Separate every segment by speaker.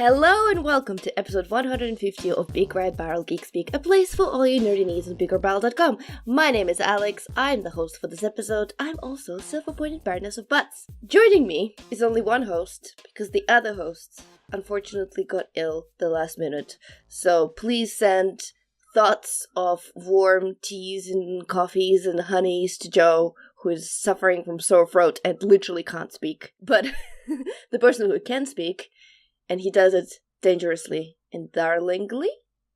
Speaker 1: Hello and welcome to episode 150 of BigRedBarel Geek Speak, a place for all your nerdy needs on BigRedBarel.com. My name is Alex, I'm the host for this episode. I'm also self-appointed baroness of butts. Joining me is only one host, because the other host unfortunately got ill the last minute. So please send thoughts of warm teas and coffees and honeys to Joe, who is suffering from sore throat and literally can't speak. But the person who can speak, and he does it dangerously and darlingly?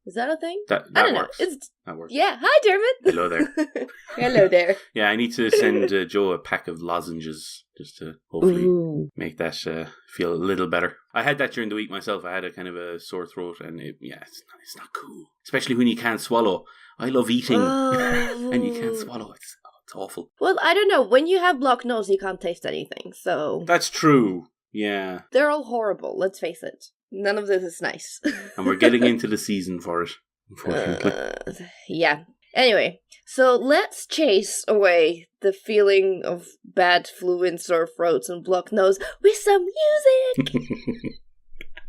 Speaker 1: Is that a thing?
Speaker 2: That
Speaker 1: I don't
Speaker 2: works.
Speaker 1: know.
Speaker 2: That works.
Speaker 1: Yeah, hi Dermot!
Speaker 2: Hello there.
Speaker 1: Hello there.
Speaker 2: Yeah, I need to send Joe a pack of lozenges just to hopefully make that feel a little better. I had that during the week myself. I had a kind of a sore throat and it's not cool. Especially when you can't swallow. I love eating and you can't swallow. It's awful.
Speaker 1: Well, I don't know. When you have blocked nose, you can't taste anything, so...
Speaker 2: That's true. Yeah.
Speaker 1: They're all horrible, let's face it. None of this is nice.
Speaker 2: And we're getting into the season for it, unfortunately.
Speaker 1: Yeah. Anyway, so let's chase away the feeling of bad flu and sore throats and blocked nose with some music!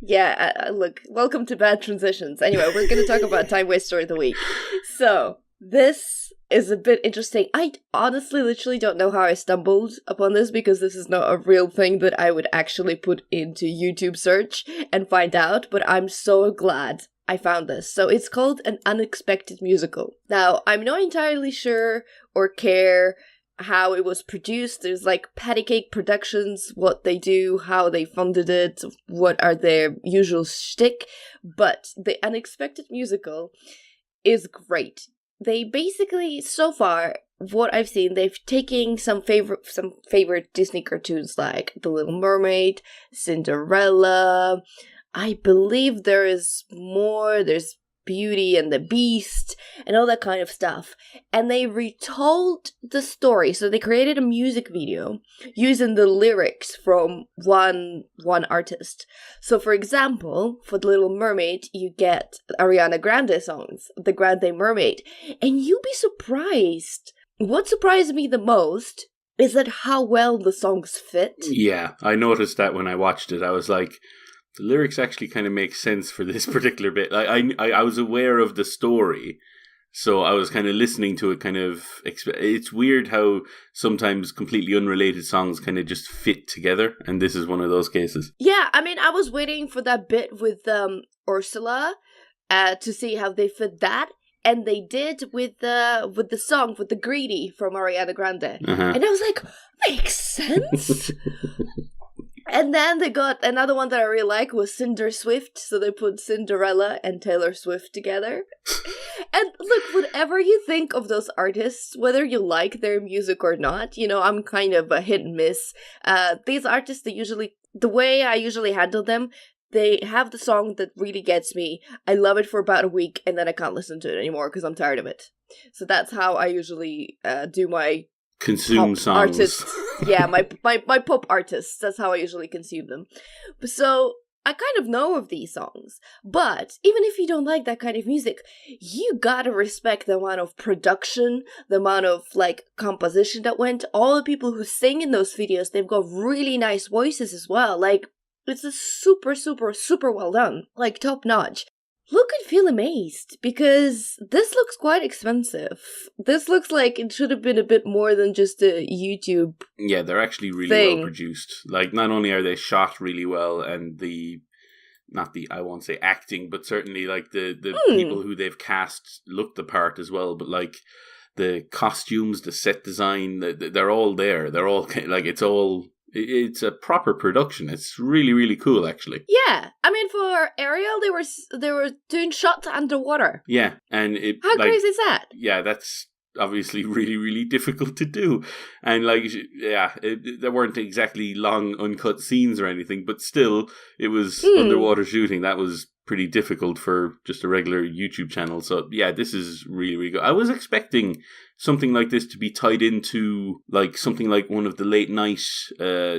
Speaker 1: Yeah, look, welcome to bad transitions. Anyway, we're going to talk about Time Waster of the Week. So, this is a bit interesting. I honestly literally don't know how I stumbled upon this because this is not a real thing that I would actually put into YouTube search and find out, but I'm so glad I found this. So it's called An Unexpected Musical. Now, I'm not entirely sure or care how it was produced. There's like Patty Cake Productions, what they do, how they funded it, what are their usual shtick, but The Unexpected Musical is great. They basically, so far, what I've seen, they've taken some favorite Disney cartoons like The Little Mermaid, Cinderella. I believe there is more. There's Beauty and the Beast and all that kind of stuff. And they retold the story. So they created a music video using the lyrics from one artist. So for example, for The Little Mermaid, you get Ariana Grande songs, the Grande Mermaid. And you'll be surprised. What surprised me the most is that how well the songs fit.
Speaker 2: Yeah, I noticed that when I watched it. I was like, the lyrics actually kind of make sense for this particular bit. I was aware of the story, so I was kind of listening to it kind of... It's weird how sometimes completely unrelated songs kind of just fit together, and this is one of those cases.
Speaker 1: Yeah, I mean, I was waiting for that bit with Ursula to see how they fit that, and they did with the song, with the Greedy from Ariana Grande.
Speaker 2: Uh-huh.
Speaker 1: And I was like, makes sense! And then they got another one that I really like was Cinderswift, so they put Cinderella and Taylor Swift together. And look, whatever you think of those artists, whether you like their music or not, you know, I'm kind of a hit and miss. These artists, the way I usually handle them, they have the song that really gets me. I love it for about a week, and then I can't listen to it anymore because I'm tired of it. So that's how I usually do my...
Speaker 2: Consume songs.
Speaker 1: Artists. Yeah, my pop artists. That's how I usually consume them. So I kind of know of these songs. But even if you don't like that kind of music, you gotta respect the amount of production, the amount of like composition that went. All the people who sing in those videos, they've got really nice voices as well. Like, it's a super, super, super well done. Like, top notch. Look and feel amazed, because this looks quite expensive. This looks like it should have been a bit more than just a YouTube
Speaker 2: Yeah, they're actually really well produced. Like, not only are they shot really well, and I won't say acting, but certainly like the people who they've cast look the part as well, but like the costumes, the set design, they're all there. They're all, like, it's a proper production. It's really, really cool, actually.
Speaker 1: Yeah, I mean, for Ariel, they were doing shots underwater.
Speaker 2: Yeah, and
Speaker 1: how crazy is that?
Speaker 2: Yeah, that's obviously really, really difficult to do. And like, yeah, there weren't exactly long uncut scenes or anything, but still, it was underwater shooting. That was pretty difficult for just a regular YouTube channel. So yeah, this is really, really good. I was expecting something like this to be tied into like something like one of the late night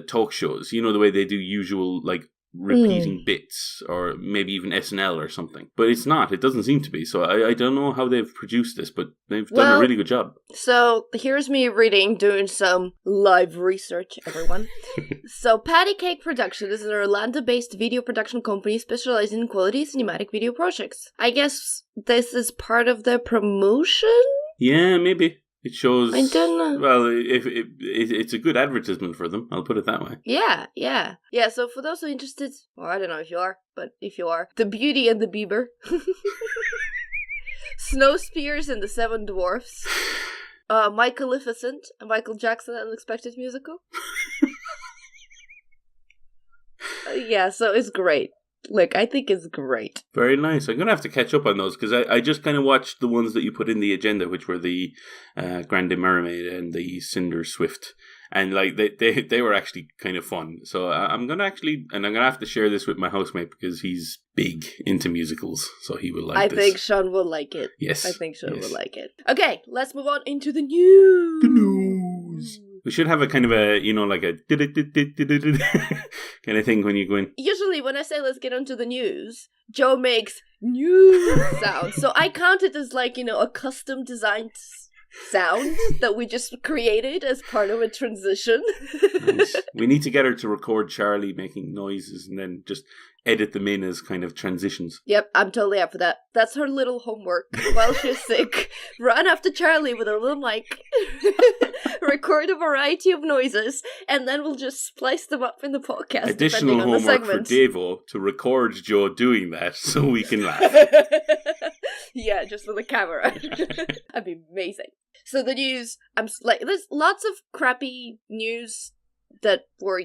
Speaker 2: talk shows. You know, the way they do usual like repeating bits, or maybe even SNL or something. But it's not. It doesn't seem to be. So I don't know how they've produced this, but they've done a really good job.
Speaker 1: So here's me doing some live research, everyone. So Patty Cake Productions is an Orlando-based video production company specializing in quality cinematic video projects. I guess this is part of their promotion?
Speaker 2: Yeah, maybe. It shows.
Speaker 1: I don't know.
Speaker 2: Well, it's a good advertisement for them. I'll put it that way.
Speaker 1: Yeah. So for those who are interested, well, I don't know if you are, but if you are, The Beauty and the Bieber, Snow Spears and the Seven Dwarfs, Maleficent, a Michael Jackson Unexpected Musical. Yeah, so it's great. Look, I think it's great.
Speaker 2: Very nice. I'm going to have to catch up on those, because I just kind of watched the ones that you put in the agenda, which were the Grande Mermaid and the Cinderswift. And like they were actually kind of fun. So I'm going to have to share this with my housemate, because he's big into musicals. So he will like this.
Speaker 1: I think Sean will like it.
Speaker 2: Yes.
Speaker 1: I think Sean will like it. Okay, let's move on into the news.
Speaker 2: The news. We should have a kind of a, like a kind of thing when you go in.
Speaker 1: Usually when I say let's get onto the news, Joe makes news sounds. So I count it as like, a custom designed sound that we just created as part of a transition.
Speaker 2: Nice. We need to get her to record Charlie making noises and then just edit them in as kind of transitions.
Speaker 1: Yep, I'm totally up for that. That's her little homework while she's sick. Run after Charlie with a little mic, record a variety of noises, and then we'll just splice them up in the podcast.
Speaker 2: Additional homework for Devo to record Joe doing that so we can laugh.
Speaker 1: Yeah, just for the camera. That'd be amazing. So the news, there's lots of crappy news that were,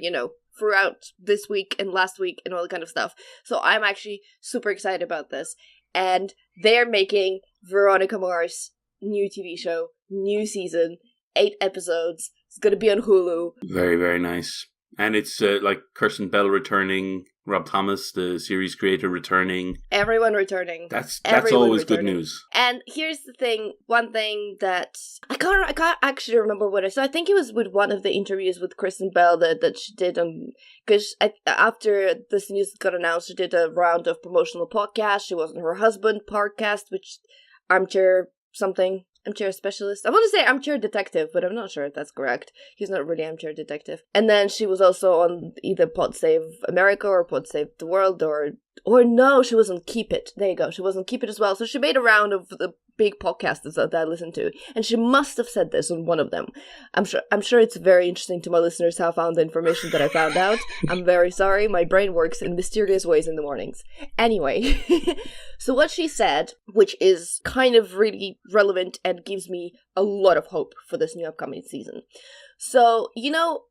Speaker 1: throughout this week and last week and all that kind of stuff. So I'm actually super excited about this. And they're making Veronica Mars new TV show, new season, 8 episodes. It's going to be on Hulu.
Speaker 2: Very, very nice. And it's like Kirsten Bell returning, Rob Thomas, the series creator, returning. Everyone
Speaker 1: returning.
Speaker 2: That's always good news.
Speaker 1: And here's the thing, one thing that I can't actually remember what I saw. I think it was with one of the interviews with Kristen Bell that she did, because after this news got announced, she did a round of promotional podcasts. She was on her husband podcast, which Armchair Specialist. I want to say Armchair Detective, but I'm not sure if that's correct. He's not really Armchair Detective. And then she was also on either Pod Save America or Pod Save the World, or no, she was on Keep It. There you go. She was on Keep It as well. So she made a round of the big podcasters that I listen to, and she must have said this on one of them. I'm sure it's very interesting to my listeners how I found the information that I found out. I'm very sorry. My brain works in mysterious ways in the mornings. Anyway, so what she said, which is kind of really relevant and gives me a lot of hope for this new upcoming season. So,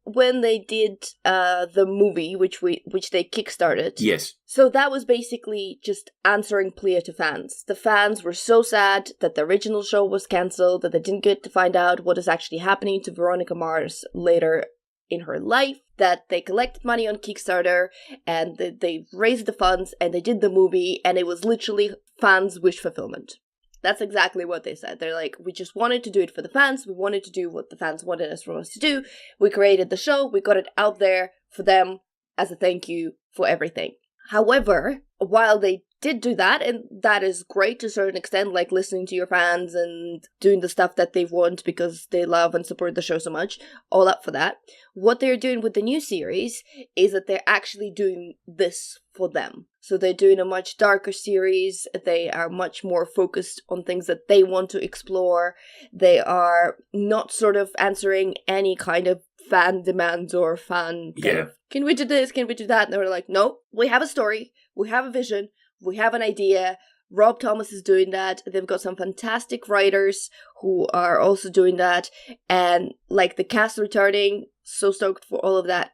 Speaker 1: when they did the movie, which they kickstarted.
Speaker 2: Yes.
Speaker 1: So that was basically just answering plea to fans. The fans were so sad that the original show was cancelled, that they didn't get to find out what is actually happening to Veronica Mars later in her life, that they collected money on Kickstarter, and they raised the funds, and they did the movie, and it was literally fans' wish fulfillment. That's exactly what they said. They're like, we just wanted to do it for the fans. We wanted to do what the fans wanted us to do. We created the show. We got it out there for them as a thank you for everything. However, while they did do that, and that is great to a certain extent, like listening to your fans and doing the stuff that they want because they love and support the show so much, all up for that. What they're doing with the new series is that they're actually doing this for them. So they're doing a much darker series. They are much more focused on things that they want to explore. They are not sort of answering any kind of fan demands or fan kind of, can we do this? Can we do that? And they were like, no, we have a story. We have a vision. We have an idea. Rob Thomas is doing that. They've got some fantastic writers who are also doing that. And like the cast returning, so stoked for all of that,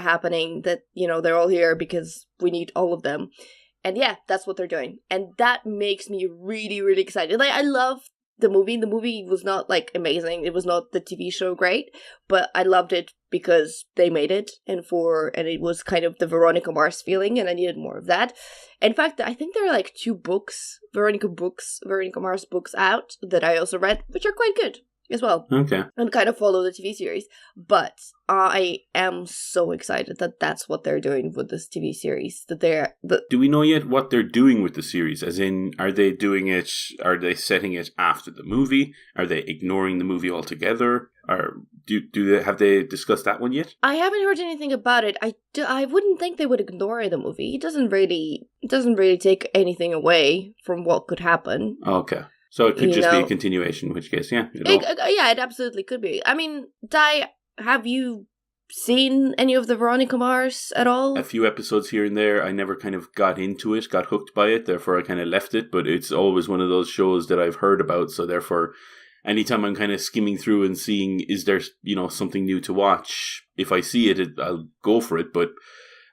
Speaker 1: happening, that, they're all here because we need all of them. And yeah, that's what they're doing. And that makes me really, really excited. Like, I love the movie. The movie was not like amazing. It was not the TV show great, but I loved it because they made it, and it was kind of the Veronica Mars feeling, and I needed more of that. In fact, I think there are like 2 books, Veronica Mars books out that I also read, which are quite good. as well.
Speaker 2: Okay.
Speaker 1: And kind of follow the TV series. But I am so excited that that's what they're doing with this TV series.
Speaker 2: Do we know yet what they're doing with the series? As in, are they setting it after the movie? Are they ignoring the movie altogether? Or have they discussed that one yet?
Speaker 1: I haven't heard anything about it. I wouldn't think they would ignore the movie. It doesn't really take anything away from what could happen.
Speaker 2: Okay. So it could just be a continuation, in which case, yeah.
Speaker 1: It absolutely could be. I mean, have you seen any of the Veronica Mars at all?
Speaker 2: A few episodes here and there. I never kind of got into it, got hooked by it, therefore I kind of left it, but it's always one of those shows that I've heard about, so therefore anytime I'm kind of skimming through and seeing, is there, something new to watch? If I see it, I'll go for it, but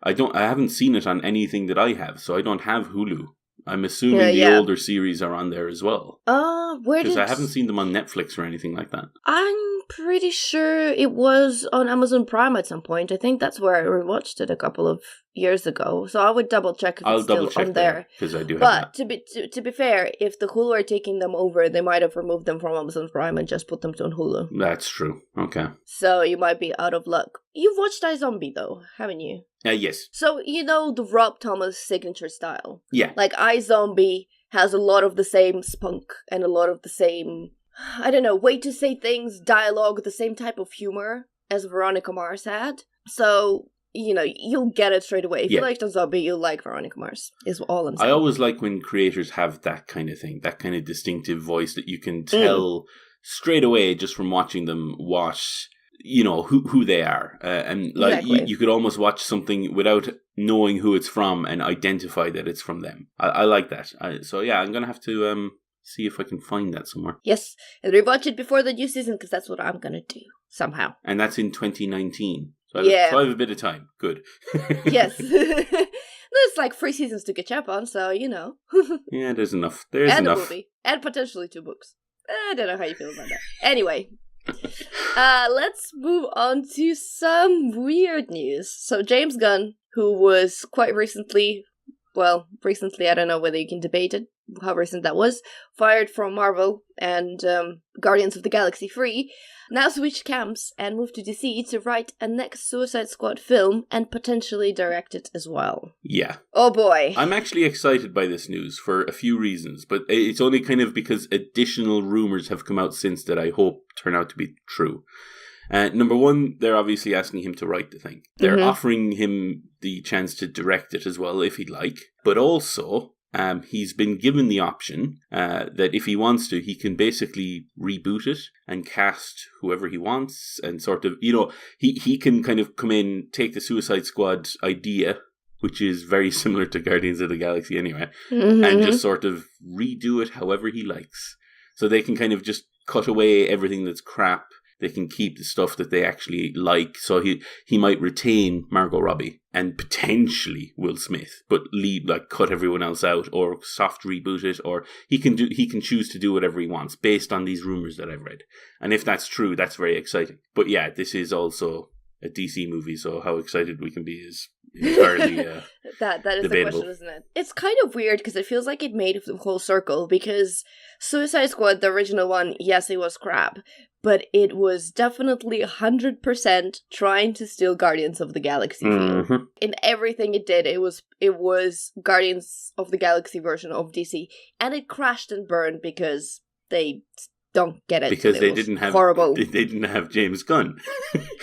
Speaker 2: I haven't seen it on anything that I have, so I don't have Hulu. I'm assuming the older series are on there as well. Because I haven't seen them on Netflix or anything like that.
Speaker 1: I'm pretty sure it was on Amazon Prime at some point. I think that's where I rewatched it a couple of years ago. So I would double check if it's still on there.
Speaker 2: Because I do have that.
Speaker 1: But to be fair, if the Hulu are taking them over, they might have removed them from Amazon Prime and just put them on Hulu.
Speaker 2: That's true. Okay.
Speaker 1: So you might be out of luck. You've watched iZombie though, haven't you?
Speaker 2: Yes.
Speaker 1: So you know the Rob Thomas signature style.
Speaker 2: Yeah.
Speaker 1: Like iZombie has a lot of the same spunk and a lot of the same, I don't know, way to say things, dialogue, the same type of humor as Veronica Mars had. So, you'll get it straight away. If you like iZombie, you'll like Veronica Mars, is all I'm saying.
Speaker 2: I always like when creators have that kind of thing, that kind of distinctive voice that you can tell straight away just from watching them watch, who they are. And like
Speaker 1: exactly.
Speaker 2: you could almost watch something without knowing who it's from and identify that it's from them. I like that. So yeah, I'm going to have to see if I can find that somewhere.
Speaker 1: Yes, and rewatch it before the new season, because that's what I'm going to do, somehow.
Speaker 2: And that's in 2019. So I have a bit of time. Good.
Speaker 1: Yes. There's like 3 seasons to catch up on, so
Speaker 2: Yeah, there's enough. There's enough.
Speaker 1: And a movie. And potentially 2 books. I don't know how you feel about that. Anyway. Let's move on to some weird news. So James Gunn, who was quite recently, I don't know whether you can debate it, how recent that was, fired from Marvel and Guardians of the Galaxy 3, now switched camps and moved to DC to write a next Suicide Squad film and potentially direct it as well.
Speaker 2: Yeah.
Speaker 1: Oh boy.
Speaker 2: I'm actually excited by this news for a few reasons, but it's only kind of because additional rumors have come out since that I hope turn out to be true. Number one, they're obviously asking him to write the thing. They're offering him the chance to direct it as well, if he'd like. But also, he's been given the option that if he wants to, he can basically reboot it and cast whoever he wants. And sort of, he can kind of come in, take the Suicide Squad idea, which is very similar to Guardians of the Galaxy anyway, and just sort of redo it however he likes. So they can kind of just cut away everything that's crap. They can keep the stuff that they actually like. So he might retain Margot Robbie and potentially Will Smith, but cut everyone else out or soft reboot it, or he can choose to do whatever he wants based on these rumors that I've read. And if that's true, that's very exciting. But yeah, this is also a DC movie, so how excited we can be is entirely
Speaker 1: that is
Speaker 2: debatable.
Speaker 1: The question, isn't it? It's kind of weird because it feels like it made the whole circle, because Suicide Squad, the original one, yes, it was crap, but it was definitely 100% trying to steal Guardians of the Galaxy feel. In everything it did, it was Guardians of the Galaxy version of DC, and it crashed and burned because they don't get it.
Speaker 2: Because they didn't have James Gunn.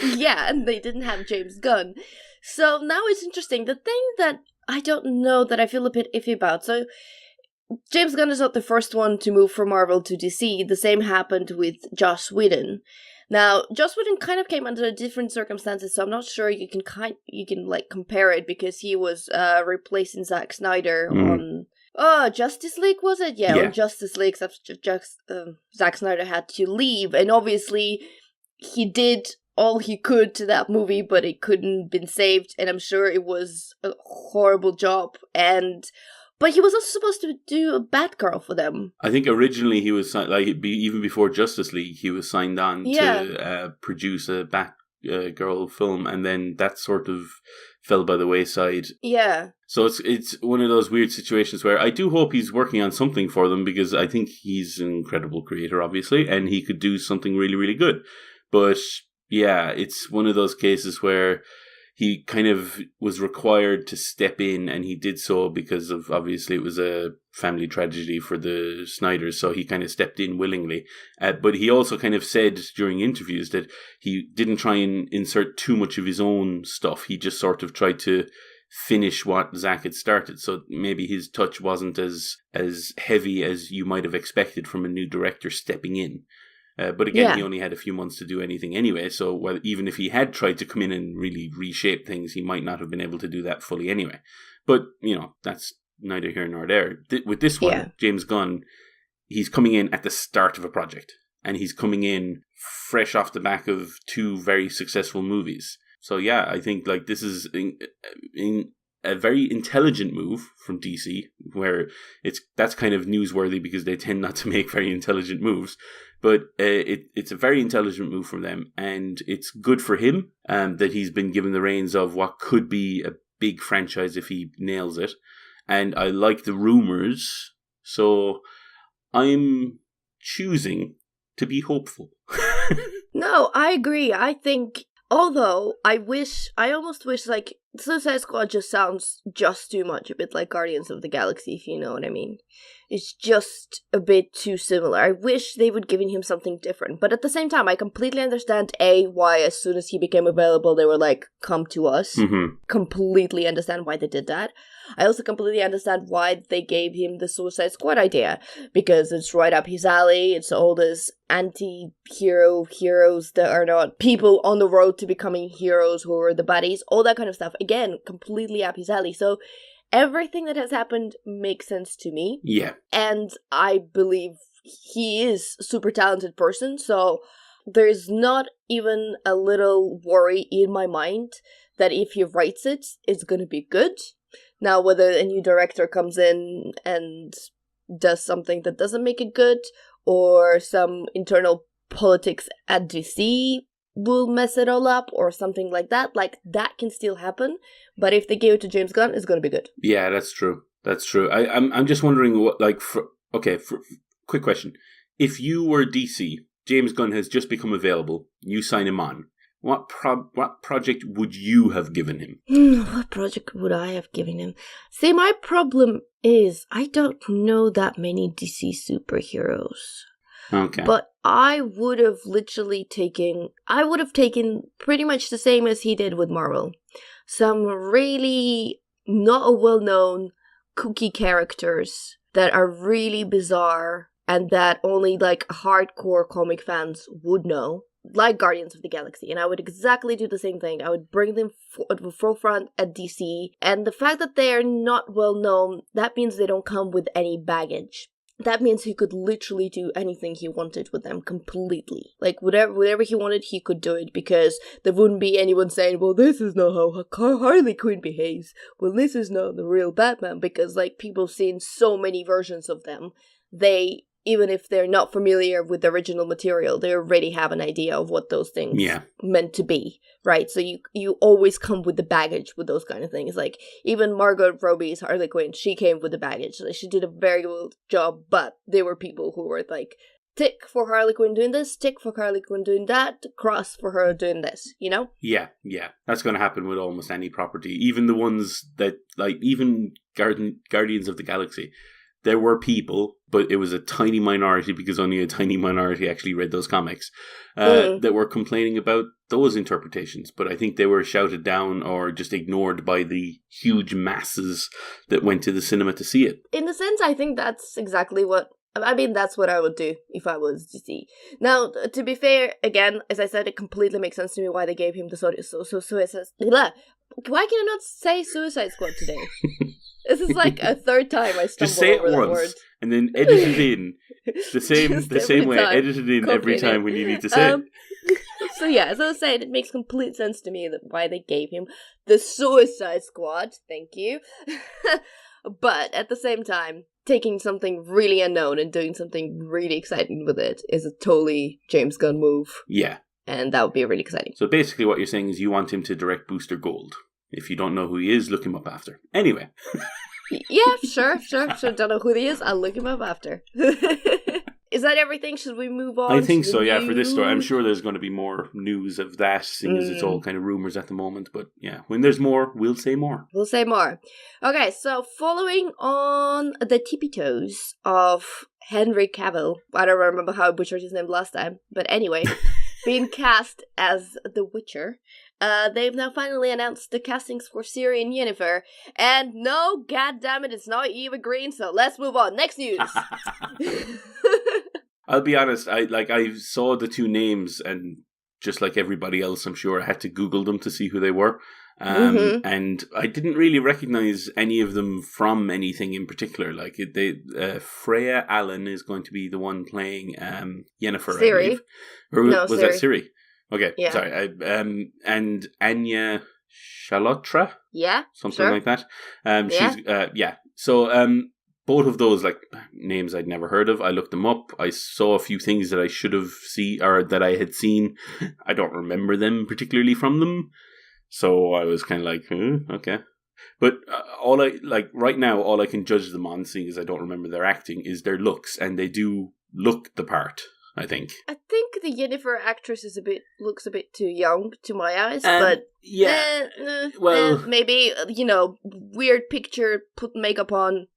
Speaker 1: Yeah, and they didn't have James Gunn. So now it's interesting. The thing that I don't know that I feel a bit iffy about. So James Gunn is not the first one to move from Marvel to DC. The same happened with Joss Whedon. Now, Joss Whedon kind of came under different circumstances, so I'm not sure you can compare it, because he was replacing Zack Snyder on Justice League, was it? Yeah, on Justice League. Zack Snyder had to leave, and obviously he did all he could to that movie, but it couldn't been saved, and I'm sure it was a horrible job. But he was also supposed to do a Batgirl for them. I
Speaker 2: think originally he was even before Justice League, he was signed on to produce a girl film, and then that sort of fell by the wayside.
Speaker 1: Yeah.
Speaker 2: So it's one of those weird situations where I do hope he's working on something for them, because I think he's an incredible creator, obviously, and he could do something really, really good. But yeah, it's one of those cases where he kind of was required to step in, and he did so because of, obviously, it was a family tragedy for the Snyders, so he kind of stepped in willingly. But he also kind of said during interviews that he didn't try and insert too much of his own stuff. He just sort of tried to finish what Zack had started. So maybe his touch wasn't as heavy as you might have expected from a new director stepping in. But again, he only had a few months to do anything anyway, so even if he had tried to come in and really reshape things, he might not have been able to do that fully anyway. But, that's neither here nor there. With this one, James Gunn, he's coming in at the start of a project, and he's coming in fresh off the back of 2 very successful movies. So yeah, I think this is a very intelligent move from DC, where that's kind of newsworthy because they tend not to make very intelligent moves. But it's a very intelligent move from them, and it's good for him that he's been given the reins of what could be a big franchise if he nails it. And I like the rumors, so I'm choosing to be hopeful.
Speaker 1: No, I agree. I think, although I almost wish, Suicide Squad just sounds just too much, a bit like Guardians of the Galaxy, if you know what I mean. It's just a bit too similar. I wish they would given him something different. But at the same time, I completely understand, why as soon as he became available, they were like, come to us. Mm-hmm. Completely understand why they did that. I also completely understand why they gave him the Suicide Squad idea. Because it's right up his alley. It's all these anti-hero heroes that are not people on the road to becoming heroes who are the baddies. All that kind of stuff. Again, completely up his alley. So everything that has happened makes sense to me.
Speaker 2: Yeah.
Speaker 1: And I believe he is a super talented person, so there's not even a little worry in my mind that if he writes it, it's going to be good. Now, whether a new director comes in and does something that doesn't make it good, or some internal politics at DC will mess it all up, or something like that can still happen. But if they give it to James Gunn, it's going to be good.
Speaker 2: Yeah, that's true. That's true. I'm just wondering what, quick question. If you were DC, James Gunn has just become available, you sign him on, what project would you have given him?
Speaker 1: What project would I have given him? See, my problem is I don't know that many DC superheroes.
Speaker 2: Okay.
Speaker 1: But I would have taken pretty much the same as he did with Marvel. Some really not well-known kooky characters that are really bizarre and that only hardcore comic fans would know, like Guardians of the Galaxy. And I would exactly do the same thing. I would bring them at the forefront at DC. And the fact that they are not well-known, that means they don't come with any baggage. That means he could literally do anything he wanted with them completely. Whatever he wanted, he could do it, because there wouldn't be anyone saying, well, this is not how Harley Quinn behaves. Well, this is not the real Batman, because people seen so many versions of them. They, even if they're not familiar with the original material, they already have an idea of what those things meant to be, right? So you always come with the baggage with those kind of things. Even Margot Robbie's Harley Quinn, she came with the baggage. She did a very good job, but there were people who were tick for Harley Quinn doing this, tick for Harley Quinn doing that, cross for her doing this, you know?
Speaker 2: Yeah. That's going to happen with almost any property. Even the ones that, even Guardians of the Galaxy. There were people, but it was a tiny minority, because only a tiny minority actually read those comics, that were complaining about those interpretations. But I think they were shouted down or just ignored by the huge masses that went to the cinema to see it.
Speaker 1: In a sense, I think that's exactly that's what I would do if I was DC. Now, to be fair, again, as I said, it completely makes sense to me why they gave him the Suicide. Why can I not say Suicide Squad today? This is a third time I stumble
Speaker 2: just say
Speaker 1: over
Speaker 2: it
Speaker 1: the
Speaker 2: once,
Speaker 1: word.
Speaker 2: And then edit it in the same way. Edit it in every time when you need to say it.
Speaker 1: So yeah, as I was saying, it makes complete sense to me why they gave him the Suicide Squad. Thank you. But at the same time, taking something really unknown and doing something really exciting with it is a totally James Gunn move.
Speaker 2: Yeah.
Speaker 1: And that would be really exciting.
Speaker 2: So basically what you're saying is you want him to direct Booster Gold. If you don't know who he is, look him up after. Anyway.
Speaker 1: Yeah, sure. Don't know who he is. I'll look him up after. Is that everything? Should we move on?
Speaker 2: I think so, yeah, for this story. I'm sure there's going to be more news of that, seeing as it's all kind of rumors at the moment. But yeah, when there's more, we'll say more.
Speaker 1: Okay, so following on the tippy toes of Henry Cavill, I don't remember how I butchered his name last time, but anyway, being cast as The Witcher, they've now finally announced the castings for Ciri and Yennefer, and no, goddammit, it's not Eva Green, so let's move on. Next news!
Speaker 2: I'll be honest, I saw the two names, and just like everybody else, I'm sure I had to Google them to see who they were. And I didn't really recognize any of them from anything in particular. Like, Freya Allen is going to be the one playing Yennefer,
Speaker 1: Ciri.
Speaker 2: I believe. Or was
Speaker 1: Ciri.
Speaker 2: that Ciri? Okay,
Speaker 1: yeah.
Speaker 2: Sorry. And Anya Chalotra?
Speaker 1: Yeah,
Speaker 2: something like that. She's So, both of those, like, names I'd never heard of. I looked them up. I saw a few things that I should have seen, or that I had seen. I don't remember them particularly from them. So I was kind of like, okay. But right now, all I can judge them on, seeing as I don't remember their acting, is their looks. And they do look the part, I think.
Speaker 1: I think the Yennefer actress looks a bit too young to my eyes, maybe, weird picture, put makeup on.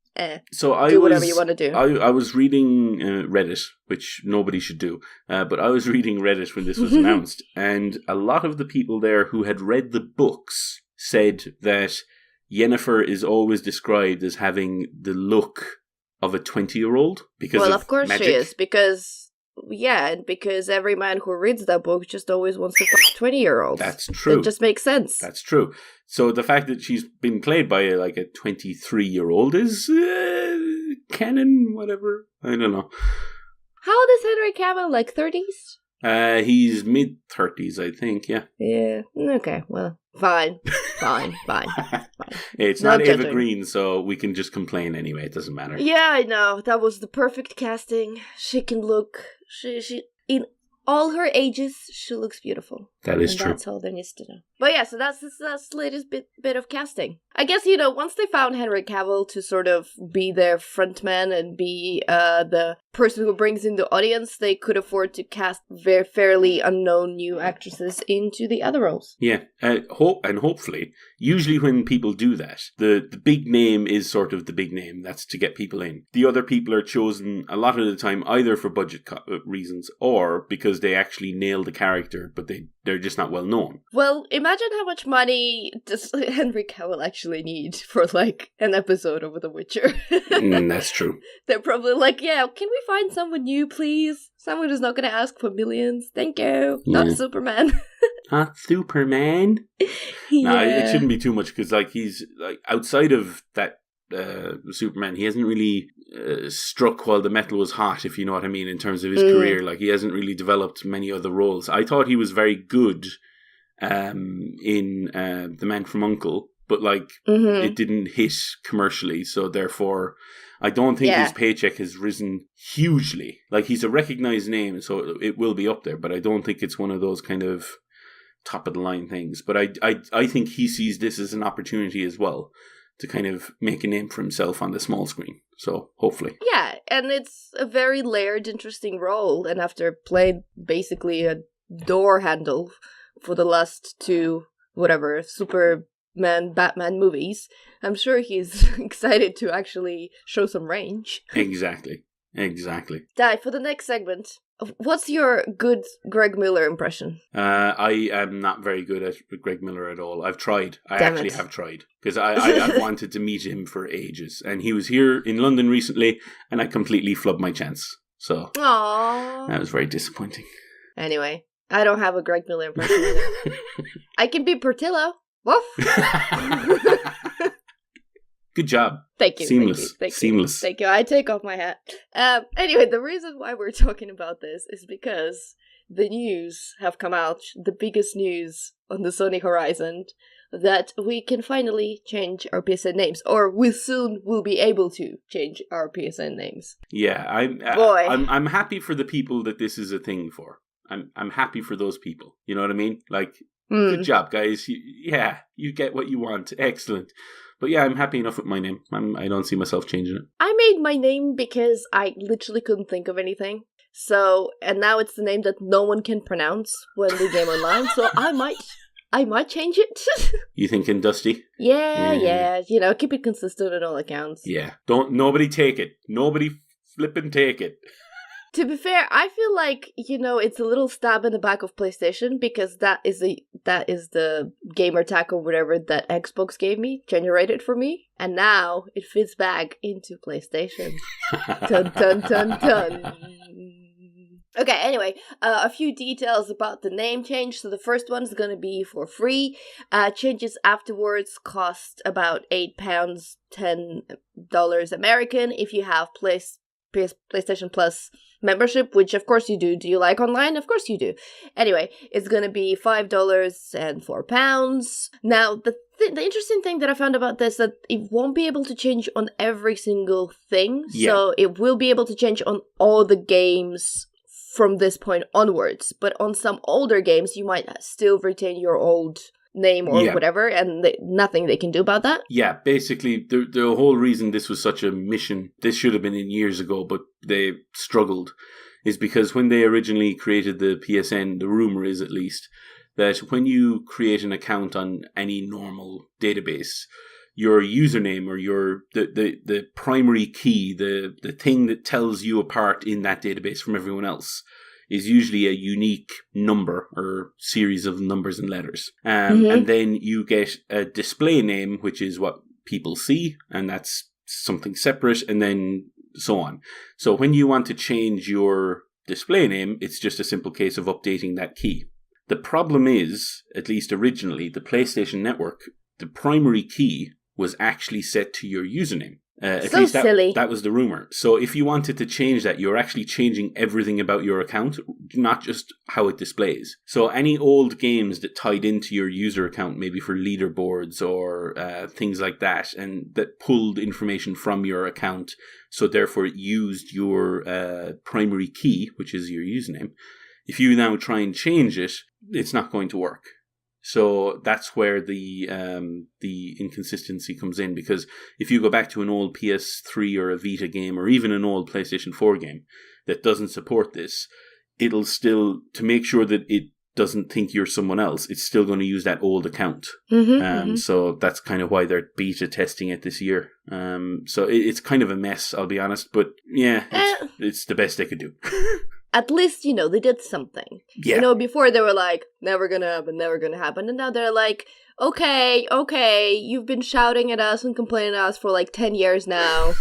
Speaker 2: So
Speaker 1: do whatever you want to do.
Speaker 2: I was reading Reddit, which nobody should do, but I was reading Reddit when this was announced, and a lot of the people there who had read the books said that Yennefer is always described as having the look of a 20-year-old because of course magic.
Speaker 1: She is, because every man who reads that book just always wants to fuck 20-year-olds.
Speaker 2: That's true.
Speaker 1: It just makes sense.
Speaker 2: That's true. So the fact that she's been played by a 23-year-old is canon, whatever. I don't know.
Speaker 1: How old is Henry Cavill? 30s?
Speaker 2: He's mid-30s, I think, yeah.
Speaker 1: Yeah, okay, well, fine.
Speaker 2: It's not Eva Green, so we can just complain anyway, it doesn't matter.
Speaker 1: Yeah, I know, that was the perfect casting. She can look, she in all her ages, she looks beautiful.
Speaker 2: That is true.
Speaker 1: That's all there needs to know. But yeah, so that's the latest bit of casting. I guess, once they found Henry Cavill to sort of be their frontman and be the person who brings in the audience, they could afford to cast very fairly unknown new actresses into the other roles.
Speaker 2: Yeah, hopefully, usually when people do that, the big name is sort of the big name. That's to get people in. The other people are chosen a lot of the time either for budget reasons or because they actually nail the character, but they're just not well known.
Speaker 1: Well, imagine how much money does Henry Cavill actually need for an episode of The Witcher.
Speaker 2: That's true.
Speaker 1: They're probably like, yeah, can we find someone new, please? Someone who's not going to ask for millions. Thank you. Yeah. Not Superman.
Speaker 2: Not Superman?
Speaker 1: Yeah.
Speaker 2: No, it shouldn't be too much because he's outside of that Superman, he hasn't really struck while the metal was hot, if you know what I mean, in terms of his career. He hasn't really developed many other roles. I thought he was very good in The Man from U.N.C.L.E., but it didn't hit commercially, so therefore I don't think his paycheck has risen hugely. He's a recognized name, so it will be up there, but I don't think it's one of those kind of top of the line things. But I think he sees this as an opportunity as well to kind of make a name for himself on the small screen. So, hopefully.
Speaker 1: Yeah, and it's a very layered, interesting role. And after playing basically a door handle for the last two, Superman, Batman movies, I'm sure he's excited to actually show some range.
Speaker 2: Exactly.
Speaker 1: Di, for the next segment, what's your good Greg Miller impression?
Speaker 2: I am not very good at Greg Miller at all. I've tried. I actually have tried. Because I wanted to meet him for ages. And he was here in London recently, and I completely flubbed my chance. So,
Speaker 1: aww,
Speaker 2: that was very disappointing.
Speaker 1: Anyway, I don't have a Greg Miller impression either. I can be Portillo. Woof!
Speaker 2: Good job.
Speaker 1: Thank you.
Speaker 2: Seamless.
Speaker 1: Seamless. Thank you. I take off my hat. Anyway, the reason why we're talking about this is because the news have come out, the biggest news on the Sony horizon, that we can finally change our PSN names, or we soon will be able to change our PSN names.
Speaker 2: Yeah, I'm happy for the people that this is a thing for. I'm happy for those people. You know what I mean? Like, good job, guys. You get what you want. Excellent. But yeah, I'm happy enough with my name. I don't see myself changing it.
Speaker 1: I made my name because I literally couldn't think of anything. So, and now it's the name that no one can pronounce when we game online. So I might change it.
Speaker 2: You thinking Dusty?
Speaker 1: Yeah. You know, keep it consistent on all accounts.
Speaker 2: Yeah. Nobody take it. Nobody flippin' take it.
Speaker 1: To be fair, I feel like, you know, it's a little stab in the back of PlayStation because that is the gamer tag or whatever that Xbox gave me, generated for me, and now it fits back into PlayStation. Dun dun dun dun. Okay, anyway, a few details about the name change. So the first one is going to be for free. Changes afterwards cost about £8, $10 American if you have PlayStation Plus membership, which of course you do. Do you like online? Of course you do. Anyway, it's gonna be $5 and £4. Now, the interesting thing that I found about this that it won't be able to change on every single thing. Yeah. So it will be able to change on all the games from this point onwards. But on some older games, you might still retain your old name or whatever, and nothing they can do about that.
Speaker 2: Yeah, basically, the whole reason this was such a mission, this should have been in years ago, but they struggled, is because when they originally created the PSN, the rumor is at least, that when you create an account on any normal database, your username or the primary key, the thing that tells you apart in that database from everyone else, is usually a unique number or series of numbers and letters. And then you get a display name, which is what people see, and that's something separate, and then so on. So when you want to change your display name, it's just a simple case of updating that key. The problem is, at least originally, the PlayStation Network, the primary key was actually set to your username. At least
Speaker 1: silly.
Speaker 2: That was the rumor. So if you wanted to change that, you're actually changing everything about your account, not just how it displays. So any old games that tied into your user account, maybe for leaderboards or things like that, and that pulled information from your account, so therefore it used your primary key, which is your username. If you now try and change it, it's not going to work. So that's where the inconsistency comes in, because if you go back to an old PS3 or a Vita game or even an old PlayStation 4 game that doesn't support this, it'll still, to make sure that it doesn't think you're someone else, it's still going to use that old account. So that's kind of why they're beta testing it this year. So it's kind of a mess, I'll be honest, but yeah, it's the best they could do.
Speaker 1: At least, you know, they did something. Yeah. You know, before they were like, never gonna happen. And now they're like, okay, you've been shouting at us and complaining at us for like 10 years now.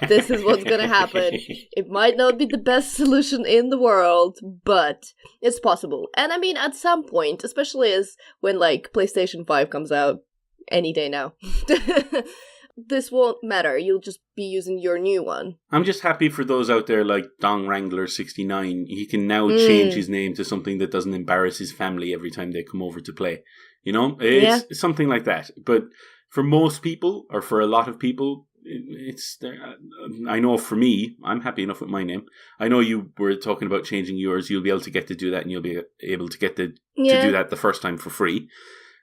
Speaker 1: This is what's gonna happen. It might not be the best solution in the world, but it's possible. And I mean, at some point, especially as when like PlayStation 5 comes out any day now, this won't matter. You'll just be using your new one. I'm just happy for those out there like Dong Wrangler 69. He can now change his name to something that doesn't embarrass his family every time they come over to play. You know, it's something like that. But for most people, or for a lot of people, it's. I know for me, I'm happy enough with my name. I know you were talking about changing yours. You'll be able to get to do that, and you'll be able to get to do that the first time for free,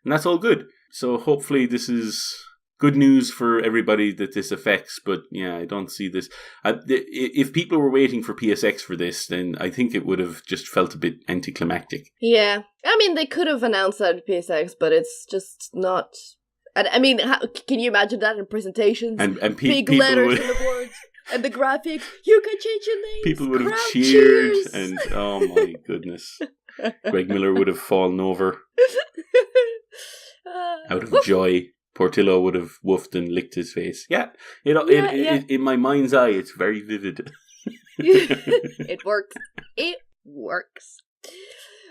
Speaker 1: and that's all good. So hopefully, this is good news for everybody that this affects, but yeah, I don't see this. If people were waiting for PSX for this, then I think it would have just felt a bit anticlimactic. Yeah. I mean, they could have announced that at PSX, but it's just not. And I mean, can you imagine that in presentations? And big letters on the board and the graphics. You can change your name. People would have cheered, and oh my goodness. Greg Miller would have fallen over out of joy. Portillo would have woofed and licked his face. Yeah, in my mind's eye, it's very vivid. It works. It works.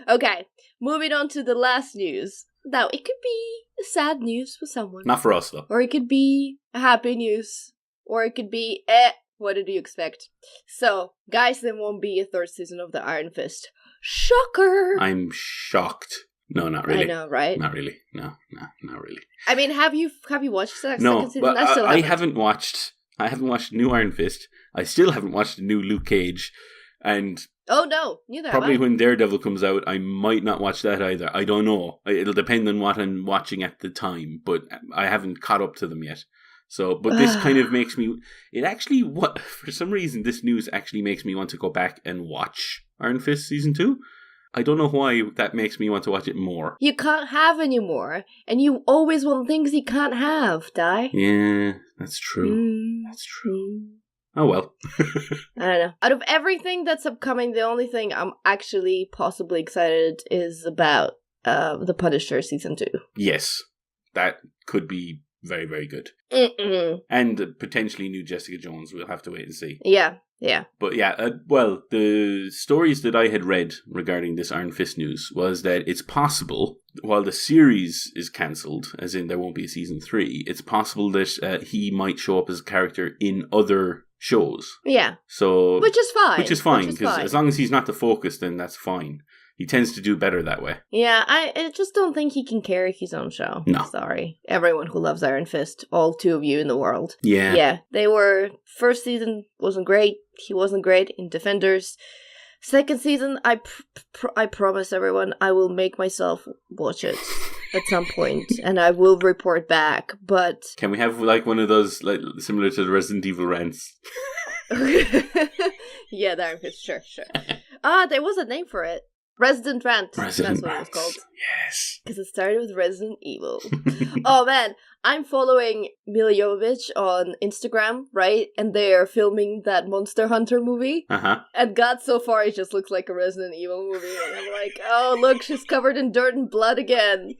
Speaker 1: Okay, moving on to the last news. Now, it could be sad news for someone. Not for us, though. Or it could be happy news. Or it could be, what did you expect? So, guys, there won't be a third season of the Iron Fist. Shocker! I'm shocked. No, not really. I know, right? Not really. No, not really. I mean, have you watched the second season? But I haven't watched. I haven't watched New Iron Fist. I still haven't watched the new Luke Cage.
Speaker 2: And
Speaker 1: oh no, neither
Speaker 2: probably
Speaker 1: have I.
Speaker 2: when Daredevil comes out, I might not watch that either. I don't know. It'll depend on what I'm watching at the time, but I haven't caught up to them yet. So, but this kind of makes me... for some reason, this news actually makes me want to go back and watch Iron Fist Season 2. I don't know why that makes me want to watch it more.
Speaker 1: You can't have any more, and you always want things you can't have, Di.
Speaker 2: Yeah, that's true. That's true. Oh well.
Speaker 1: I don't know. Out of everything that's upcoming, the only thing I'm actually possibly excited is about The Punisher Season 2.
Speaker 2: Yes, that could be very, very good. And potentially new Jessica Jones. We'll have to wait and see.
Speaker 1: Yeah.
Speaker 2: But yeah, well, the stories that I had read regarding this Iron Fist news was that it's possible, while the series is cancelled, as in there won't be a season 3, it's possible that he might show up as a character in other shows.
Speaker 1: Yeah.
Speaker 2: So
Speaker 1: Which is fine,
Speaker 2: because as long as he's not the focus, then that's fine. He tends to do better that way.
Speaker 1: Yeah, I just don't think he can carry his own show.
Speaker 2: No.
Speaker 1: Sorry. Everyone who loves Iron Fist, all 2 of you in the world.
Speaker 2: Yeah.
Speaker 1: Yeah, they were... First season wasn't great. He wasn't great in Defenders. Second season, I promise everyone, I will make myself watch it at some point, and I will report back, but...
Speaker 2: Can we have, like, one of those, like, similar to the Resident Evil rants?
Speaker 1: Yeah, the Iron Fist, sure. There was a name for it. Resident Rant. That's what it was called.
Speaker 2: Yes.
Speaker 1: Because it started with Resident Evil. Oh man, I'm following Mila Jovovich on Instagram, right? And they are filming that Monster Hunter movie.
Speaker 2: Uh-huh.
Speaker 1: And God, so far it just looks like a Resident Evil movie. And I'm like, oh look, she's covered in dirt and blood again.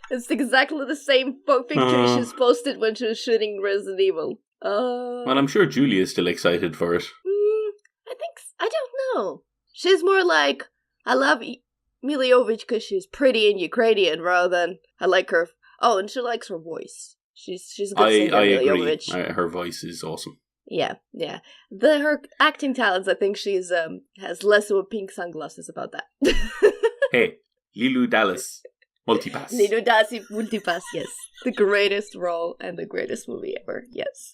Speaker 1: It's exactly the same picture she's posted when she was shooting Resident Evil.
Speaker 2: Well, I'm sure Julie is still excited for it.
Speaker 1: I don't know. She's more like, I love Mila Jovovich because she's pretty and Ukrainian rather than I like her. Oh, and she likes her voice. She's a good singer,
Speaker 2: I
Speaker 1: Mila
Speaker 2: agree.
Speaker 1: Jovovich.
Speaker 2: Her voice is awesome.
Speaker 1: Yeah. Her acting talents, I think she's has less of a pink sunglasses about that.
Speaker 2: Hey, Lilu Dallas, Multipass.
Speaker 1: Lilu Dallas, Multipass, yes. The greatest role and the greatest movie ever, yes.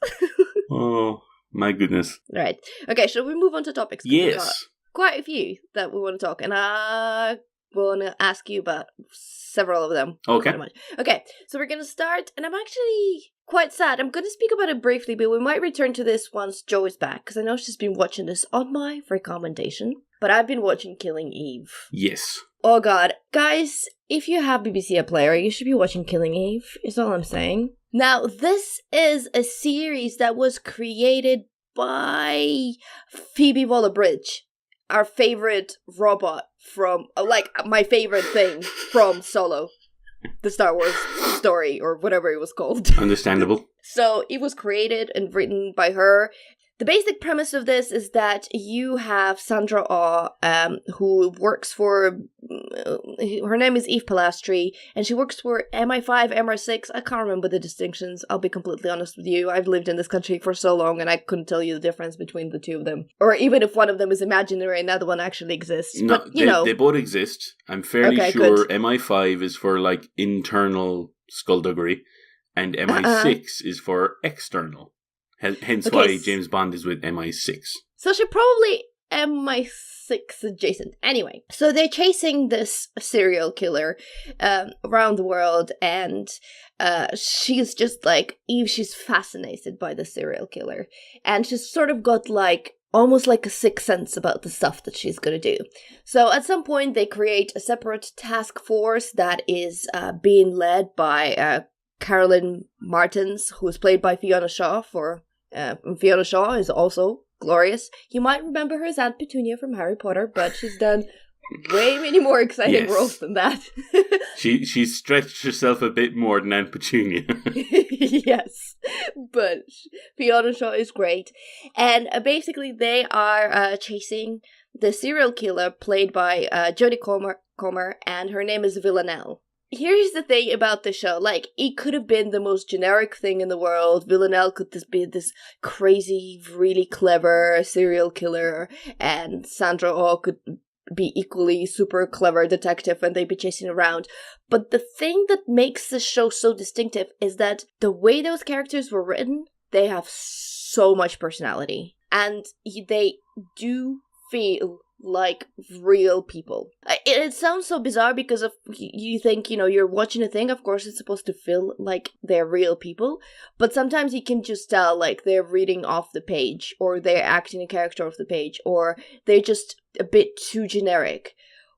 Speaker 2: Oh, my goodness.
Speaker 1: Right. Okay, shall we move on to topics?
Speaker 2: Yes.
Speaker 1: Quite a few that we want to talk, and I want to ask you about several of them.
Speaker 2: Okay.
Speaker 1: Okay, so we're going to start, and I'm actually quite sad. I'm going to speak about it briefly, but we might return to this once Jo is back, because I know she's been watching this on my recommendation, but I've been watching Killing Eve.
Speaker 2: Yes.
Speaker 1: Oh god. Guys, if you have BBC iPlayer, you should be watching Killing Eve, is all I'm saying. Now, this is a series that was created by Phoebe Waller-Bridge. Our favorite robot from, my favorite thing from Solo. The Star Wars story, or whatever it was called.
Speaker 2: Understandable.
Speaker 1: So, it was created and written by her. The basic premise of this is that you have Sandra Oh, who works for, her name is Eve Pilastri, and she works for MI5, MI6, I can't remember the distinctions, I'll be completely honest with you. I've lived in this country for so long, and I couldn't tell you the difference between the two of them. Or even if one of them is imaginary and the other one actually exists.
Speaker 2: No,
Speaker 1: but, you know.
Speaker 2: They both exist. I'm fairly sure good. MI5 is for, internal skullduggery, and MI6 is for external. Hence why James Bond is with MI6.
Speaker 1: So she probably MI6 adjacent. Anyway, so they're chasing this serial killer around the world, and she's just like, Eve, she's fascinated by the serial killer. And she's sort of got almost like a sixth sense about the stuff that she's gonna do. So at some point they create a separate task force that is being led by Carolyn Martins, who is played by Fiona Shaw Fiona Shaw is also glorious. You might remember her as Aunt Petunia from Harry Potter, but she's done way many more exciting roles than that.
Speaker 2: She's stretched herself a bit more than Aunt Petunia.
Speaker 1: Yes, but Fiona Shaw is great. And basically they are chasing the serial killer played by Jodie Comer, and her name is Villanelle. Here's the thing about the show, it could have been the most generic thing in the world. Villanelle could just be this crazy, really clever serial killer, and Sandra Oh could be equally super clever detective and they'd be chasing around. But the thing that makes this show so distinctive is that the way those characters were written, they have so much personality. And they do feel like real people. It sounds so bizarre because of you think, you're watching a thing, of course it's supposed to feel like they're real people, but sometimes you can just tell like they're reading off the page, or they're acting a character off the page, or they're just a bit too generic.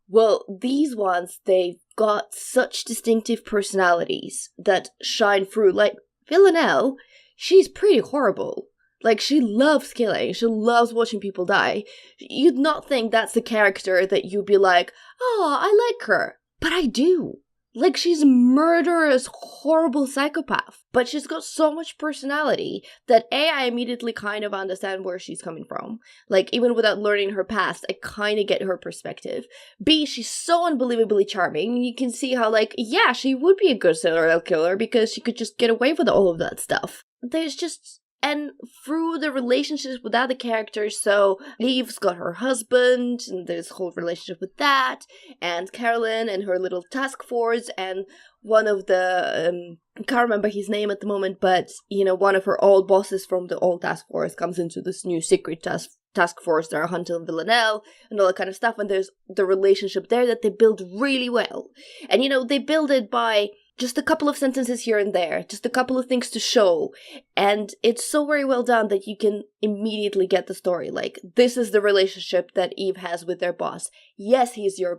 Speaker 1: Well, these ones, they've got such distinctive personalities that shine through. Like Villanelle, she's pretty horrible. Like, she loves killing. She loves watching people die. You'd not think that's the character that you'd be like, oh, I like her. But I do. Like, she's a murderous, horrible psychopath. But she's got so much personality that A, I immediately kind of understand where she's coming from. Like, even without learning her past, I kind of get her perspective. B, she's so unbelievably charming. You can see how, like, yeah, she would be a good serial killer because she could just get away with all of that stuff. There's just... And through the relationships with other characters, so Eve's got her husband, and there's a whole relationship with that, and Carolyn and her little task force, and one of the, I can't remember his name at the moment, but, one of her old bosses from the old task force comes into this new secret task force. They're hunting Villanelle and all that kind of stuff, and there's the relationship there that they build really well. And, they build it by... just a couple of sentences here and there, just a couple of things to show, and it's so very well done that you can immediately get the story. Like, this is the relationship that Eve has with their boss. Yes, he's her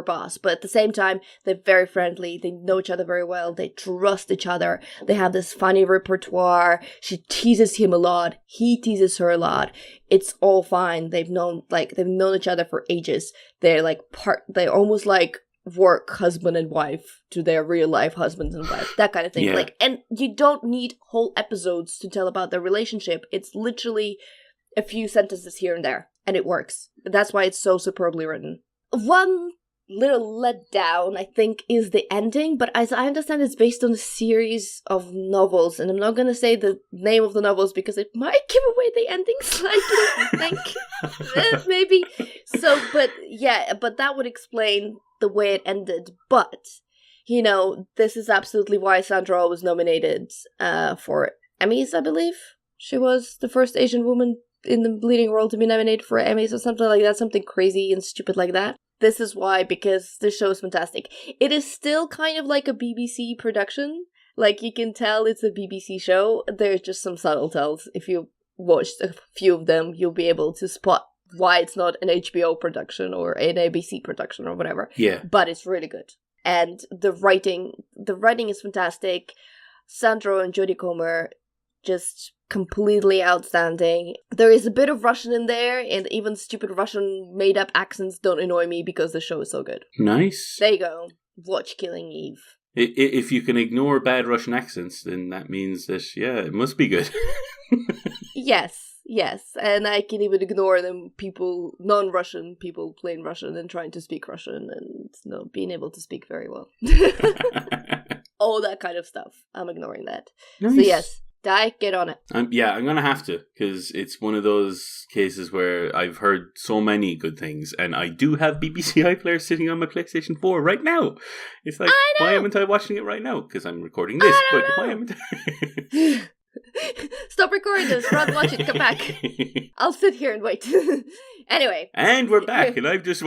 Speaker 1: boss, but at the same time, they're very friendly, they know each other very well, they trust each other, they have this funny repertoire, she teases him a lot, he teases her a lot, it's all fine, they've known each other for ages, they're almost like work husband and wife to their real life husbands and wife, that kind of thing.
Speaker 2: Yeah.
Speaker 1: And you don't need whole episodes to tell about their relationship. It's literally a few sentences here and there, and it works. That's why it's so superbly written. One little letdown, I think, is the ending, but as I understand, it's based on a series of novels, and I'm not gonna say the name of the novels because it might give away the ending slightly, I think. Maybe. So, but that would explain the way it ended, but, this is absolutely why Sandra was nominated for Emmys, I believe. She was the first Asian woman in the leading role to be nominated for Emmys or something like that, something crazy and stupid like that. This is why, because the show is fantastic. It is still kind of like a BBC production. Like, you can tell it's a BBC show. There's just some subtle tells. If you watched a few of them, you'll be able to spot why it's not an HBO production or an ABC production or whatever.
Speaker 2: Yeah.
Speaker 1: But it's really good. And the writing is fantastic. Sandro and Jodie Comer, just completely outstanding. There is a bit of Russian in there, and even stupid Russian made-up accents don't annoy me because the show is so good.
Speaker 2: Nice.
Speaker 1: There you go. Watch Killing Eve.
Speaker 2: If you can ignore bad Russian accents, then that means that, it must be good.
Speaker 1: Yes, and I can even ignore them, non-Russian people playing Russian and trying to speak Russian and being able to speak very well. All that kind of stuff. I'm ignoring that. Nice. So yes, Di, get on it.
Speaker 2: I'm going to have to, because it's one of those cases where I've heard so many good things, and I do have BBC iPlayer sitting on my PlayStation 4 right now. It's like, why haven't I watching it right now? Because I'm recording this, but why haven't I...
Speaker 1: Stop recording this, Rod, watch it, come back. I'll sit here and wait. Anyway.
Speaker 2: And we're back, and I've just...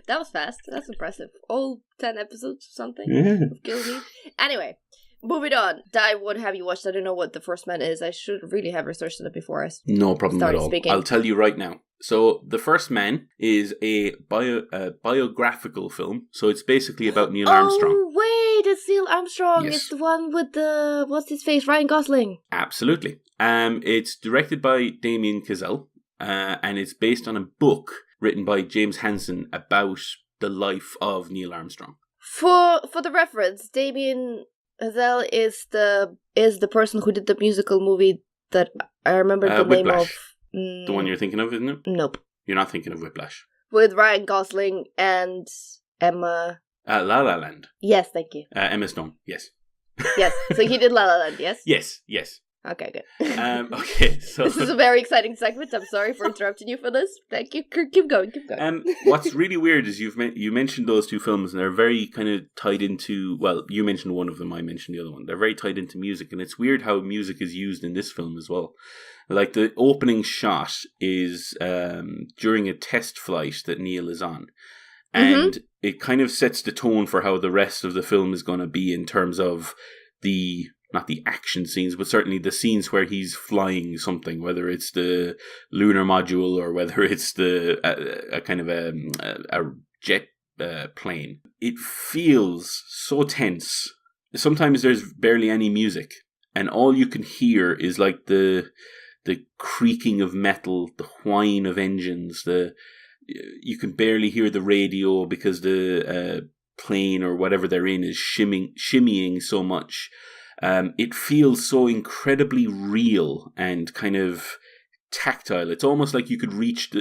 Speaker 1: That was fast. That's impressive. All 10 episodes or something of Killing Eve. Anyway, moving on. Di, what have you watched? I don't know what The First Man is. I should really have researched it before I
Speaker 2: No problem at all.
Speaker 1: Speaking.
Speaker 2: I'll tell you right now. So, The First Man is a biographical film. So it's basically about Neil Armstrong.
Speaker 1: Oh, wait, it's Neil Armstrong.
Speaker 2: Yes.
Speaker 1: It's the one with the, what's his face, Ryan Gosling.
Speaker 2: Absolutely. It's directed by Damien Chazelle, and it's based on a book written by James Hansen about the life of Neil Armstrong.
Speaker 1: For the reference, Damien Chazelle is the person who did the musical movie that I remember the name of.
Speaker 2: The one you're thinking of, isn't it?
Speaker 1: Nope.
Speaker 2: You're not thinking of Whiplash.
Speaker 1: With Ryan Gosling and Emma...
Speaker 2: La La Land.
Speaker 1: Yes, thank you.
Speaker 2: Emma Stone, yes.
Speaker 1: Yes, so he did La La Land, yes?
Speaker 2: Yes.
Speaker 1: Okay, good.
Speaker 2: Okay, so
Speaker 1: this is a very exciting segment. I'm sorry for interrupting you for this. Thank you. Keep going.
Speaker 2: What's really weird is you mentioned those two films, and they're very kind of tied into. Well, you mentioned one of them. I mentioned the other one. They're very tied into music, and it's weird how music is used in this film as well. Like the opening shot is during a test flight that Neil is on, and it kind of sets the tone for how the rest of the film is going to be in terms of not the action scenes, but certainly the scenes where he's flying something, whether it's the lunar module or whether it's a kind of a jet plane. It feels so tense. Sometimes there's barely any music, and all you can hear is like the creaking of metal, the whine of engines. You can barely hear the radio because the plane or whatever they're in is shimmying so much. It feels so incredibly real and kind of tactile. It's almost like you could reach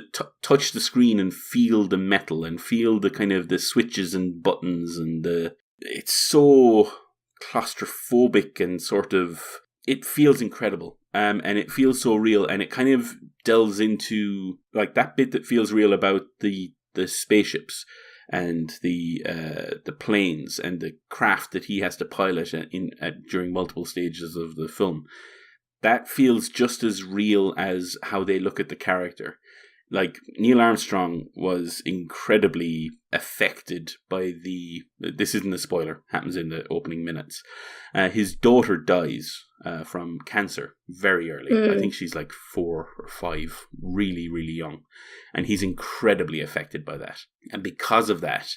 Speaker 2: touch the screen and feel the metal and feel the kind of the switches and buttons, and it's so claustrophobic and sort of, it feels incredible. And it feels so real, and it kind of delves into like that bit that feels real about the spaceships and the planes and the craft that he has to pilot during multiple stages of the film. That feels just as real as how they look at the character. Like, Neil Armstrong was incredibly affected by this isn't a spoiler, happens in the opening minutes. His daughter dies from cancer very early. I think she's like 4 or 5, really, really young. And he's incredibly affected by that. And because of that,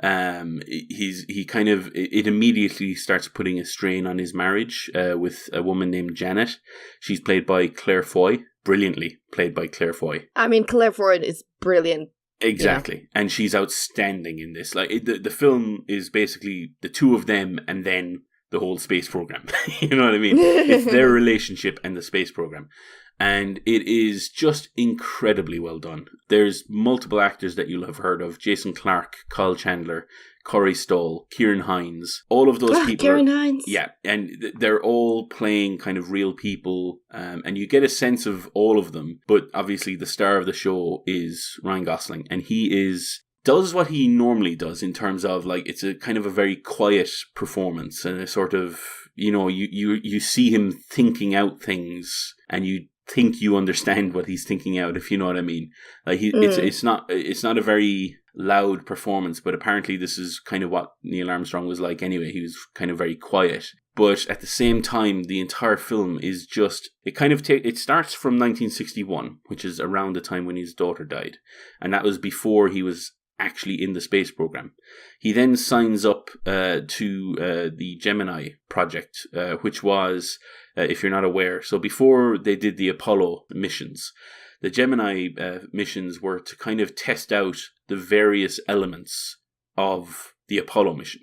Speaker 2: it immediately starts putting a strain on his marriage with a woman named Janet. She's played by Claire Foy. Brilliantly played by Claire Foy.
Speaker 1: I mean, Claire Foy is brilliant.
Speaker 2: Exactly. Yeah. And she's outstanding in this. Like the film is basically the two of them and then the whole space program. You know what I mean? It's their relationship and the space program. And it is just incredibly well done. There's multiple actors that you'll have heard of. Jason Clarke, Kyle Chandler, Corey Stoll, Ciarán Hinds. All of those people.
Speaker 1: Ciarán Hinds.
Speaker 2: Yeah, and they're all playing kind of real people. And you get a sense of all of them. But obviously the star of the show is Ryan Gosling. And he does what he normally does in terms of, like, it's a kind of a very quiet performance. And a sort of, you know, you see him thinking out things, and you think you understand what he's thinking out, if you know what I mean. Like it's not a very loud performance, but apparently this is kind of what Neil Armstrong was like anyway. He was kind of very quiet, but at the same time the entire film is just, it starts from 1961, which is around the time when his daughter died, and that was before he was actually in the space program. He then signs up to the Gemini project, which was, if you're not aware, so before they did the Apollo missions, the Gemini missions were to kind of test out the various elements of the Apollo mission.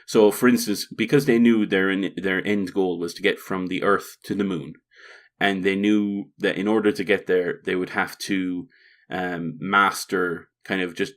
Speaker 2: So, for instance, because they knew their end goal was to get from the Earth to the Moon, and they knew that in order to get there, they would have to master kind of just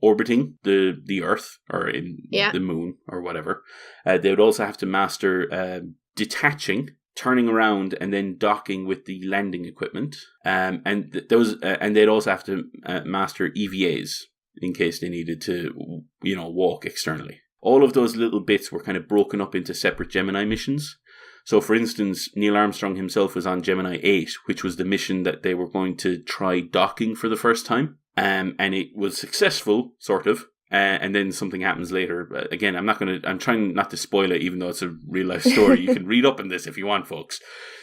Speaker 2: orbiting the Earth or in the Moon or whatever. They would also have to master detaching, turning around, and then docking with the landing equipment. And they'd also have to master EVAs in case they needed to, you know, walk externally. All of those little bits were kind of broken up into separate Gemini missions. So, for instance, Neil Armstrong himself was on Gemini 8, which was the mission that they were going to try docking for the first time. And it was successful, sort of. And then something happens later. Again, I'm trying not to spoil it, even though it's a real life story. You can read up on this if you want, folks.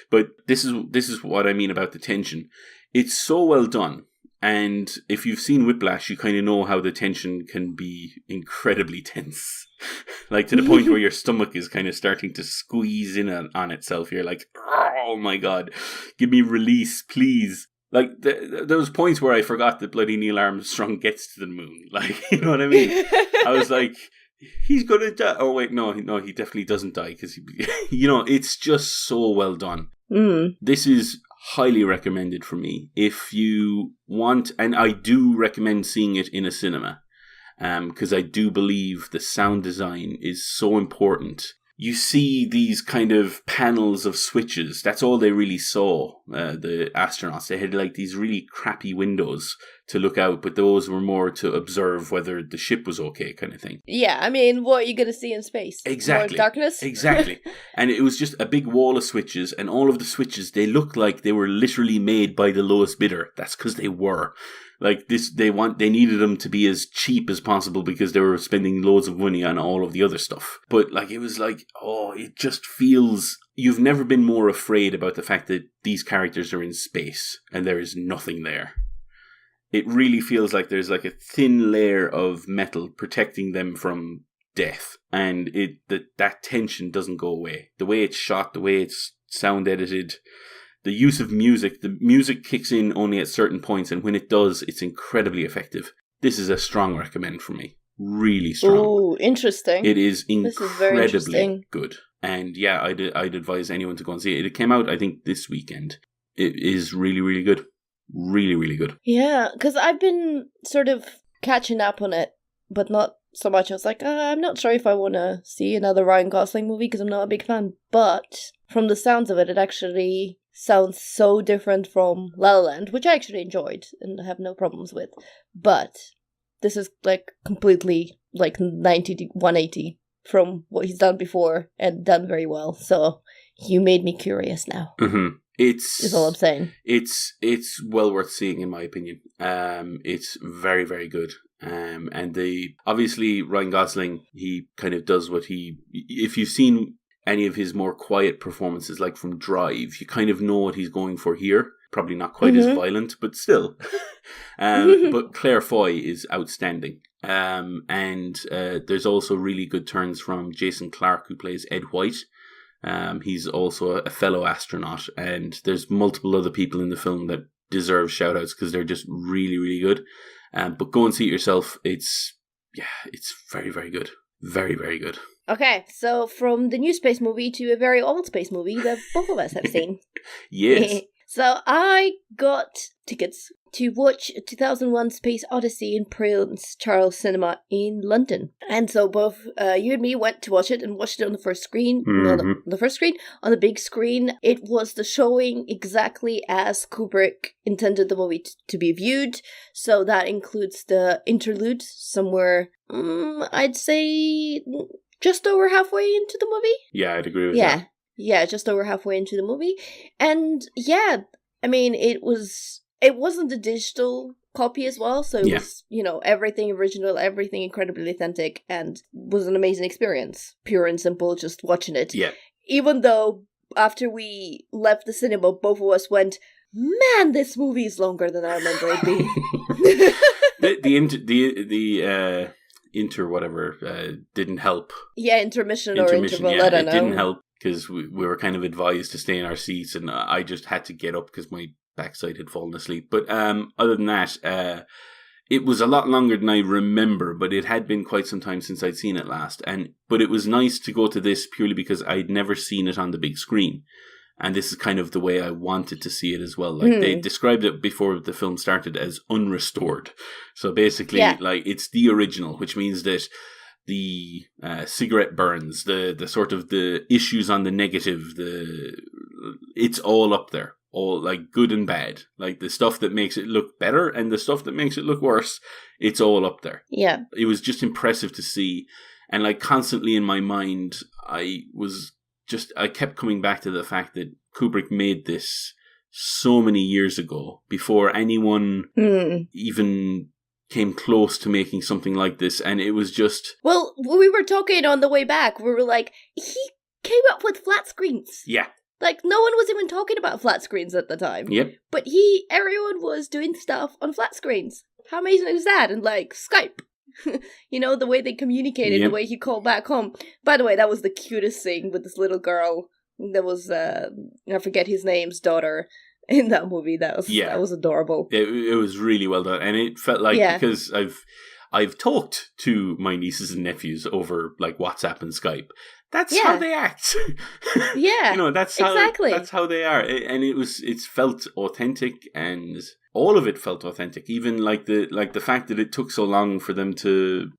Speaker 2: But this is what I mean about the tension. It's so well done. And if you've seen Whiplash, you kind of know how the tension can be incredibly tense. Like, to the point where your stomach is kind of starting to squeeze in on itself. You're like, oh my God, give me release, please. Like, there was points where I forgot that bloody Neil Armstrong gets to the moon. Like, you know what I mean? I was like, he's going to die. Oh, wait, no, he definitely doesn't die. Because, you know, it's just so well done. This is highly recommended for me. If you want, and I do recommend seeing it in a cinema. Because I do believe the sound design is so important. you see these kind of panels of switches. That's all they really saw, the astronauts. They had like these really crappy windows to look out, but those were more to observe whether the ship was okay, kind of thing.
Speaker 1: Yeah, I mean, what are you going to see in space?
Speaker 2: Exactly.
Speaker 1: More darkness?
Speaker 2: Exactly. And it was just a big wall of switches, and all of the switches, they looked like they were literally made by the lowest bidder. That's because they were. Like this, they needed them to be as cheap as possible because they were spending loads of money on all of the other stuff. But like, it was like, it just feels, you've never been more afraid about the fact that these characters are in space and there is nothing there. It really feels like there's like a thin layer of metal protecting them from death, and that tension doesn't go away. The way it's shot, the way it's sound edited, the use of music. The music kicks in only at certain points, and when it does, it's incredibly effective. This is a strong recommend from me. Really strong.
Speaker 1: Oh, interesting.
Speaker 2: It is incredibly good. And yeah, I'd advise anyone to go and see it. It came out, I think, this weekend. It is really, really good. Really, really good.
Speaker 1: Yeah, because I've been sort of catching up on it, but not so much. I was like, I'm not sure if I want to see another Ryan Gosling movie because I'm not a big fan. But from the sounds of it, it actually sounds so different from La La Land, which I actually enjoyed and have no problems with. But this is like completely like 90 to 180 from what he's done before and done very well. So you made me curious now.
Speaker 2: Mm-hmm. Is
Speaker 1: all I'm saying.
Speaker 2: It's well worth seeing, in my opinion. It's very, very good. And obviously Ryan Gosling, he kind of does what if you've seen any of his more quiet performances, like from Drive, you kind of know what he's going for here. Probably not quite as violent, but still. But Claire Foy is outstanding. And there's also really good turns from Jason Clarke, who plays Ed White. He's also a fellow astronaut, and there's multiple other people in the film that deserve shout-outs because they're just really, really good. But go and see it yourself. It's very, very good. Very, very good.
Speaker 1: Okay, so from the new space movie to a very old space movie that both of us have seen.
Speaker 2: Yes.
Speaker 1: So I got tickets to watch 2001 Space Odyssey in Prince Charles Cinema in London. And so both you and me went to watch it and watched it on the first screen.
Speaker 2: Mm-hmm.
Speaker 1: The first screen, on the big screen. It was the showing exactly as Kubrick intended the movie to be viewed. So that includes the interlude somewhere, I'd say just over halfway into the movie.
Speaker 2: Yeah, I'd agree with that.
Speaker 1: Yeah, just over halfway into the movie. And yeah, I mean, it wasn't a digital copy as well, so it was, everything original, everything incredibly authentic, and was an amazing experience. Pure and simple, just watching it.
Speaker 2: Yeah. Even
Speaker 1: though after we left the cinema, both of us went, man, this movie is longer than I remember it being.
Speaker 2: the whatever didn't help.
Speaker 1: Yeah, intermission or interval, I don't know.
Speaker 2: It didn't help because we were kind of advised to stay in our seats, and I just had to get up because my backside had fallen asleep. But other than that, it was a lot longer than I remember, but it had been quite some time since I'd seen it last. But it was nice to go to this purely because I'd never seen it on the big screen. And this is kind of the way I wanted to see it as well. Like they described it before the film started as unrestored. So basically, like it's the original, which means that the cigarette burns, the sort of the issues on the negative, it's all up there. All like good and bad. Like the stuff that makes it look better and the stuff that makes it look worse, it's all up there.
Speaker 1: Yeah.
Speaker 2: It was just impressive to see. And like constantly in my mind, I kept coming back to the fact that Kubrick made this so many years ago before anyone even came close to making something like this. And it was just...
Speaker 1: Well, we were talking on the way back. We were like, he came up with flat screens.
Speaker 2: Yeah.
Speaker 1: Like, no one was even talking about flat screens at the time.
Speaker 2: Yep.
Speaker 1: But everyone was doing stuff on flat screens. How amazing is that? And like, Skype. The way they communicated, the way he called back home. By the way, that was the cutest thing with this little girl. That was, I forget his name's daughter in that movie. That was adorable.
Speaker 2: It was really well done. And it felt like, because I've talked to my nieces and nephews over like WhatsApp and Skype. That's how they act.
Speaker 1: Yeah.
Speaker 2: That's how they are. And it's felt authentic, and all of it felt authentic. Even like the fact that it took so long for them to,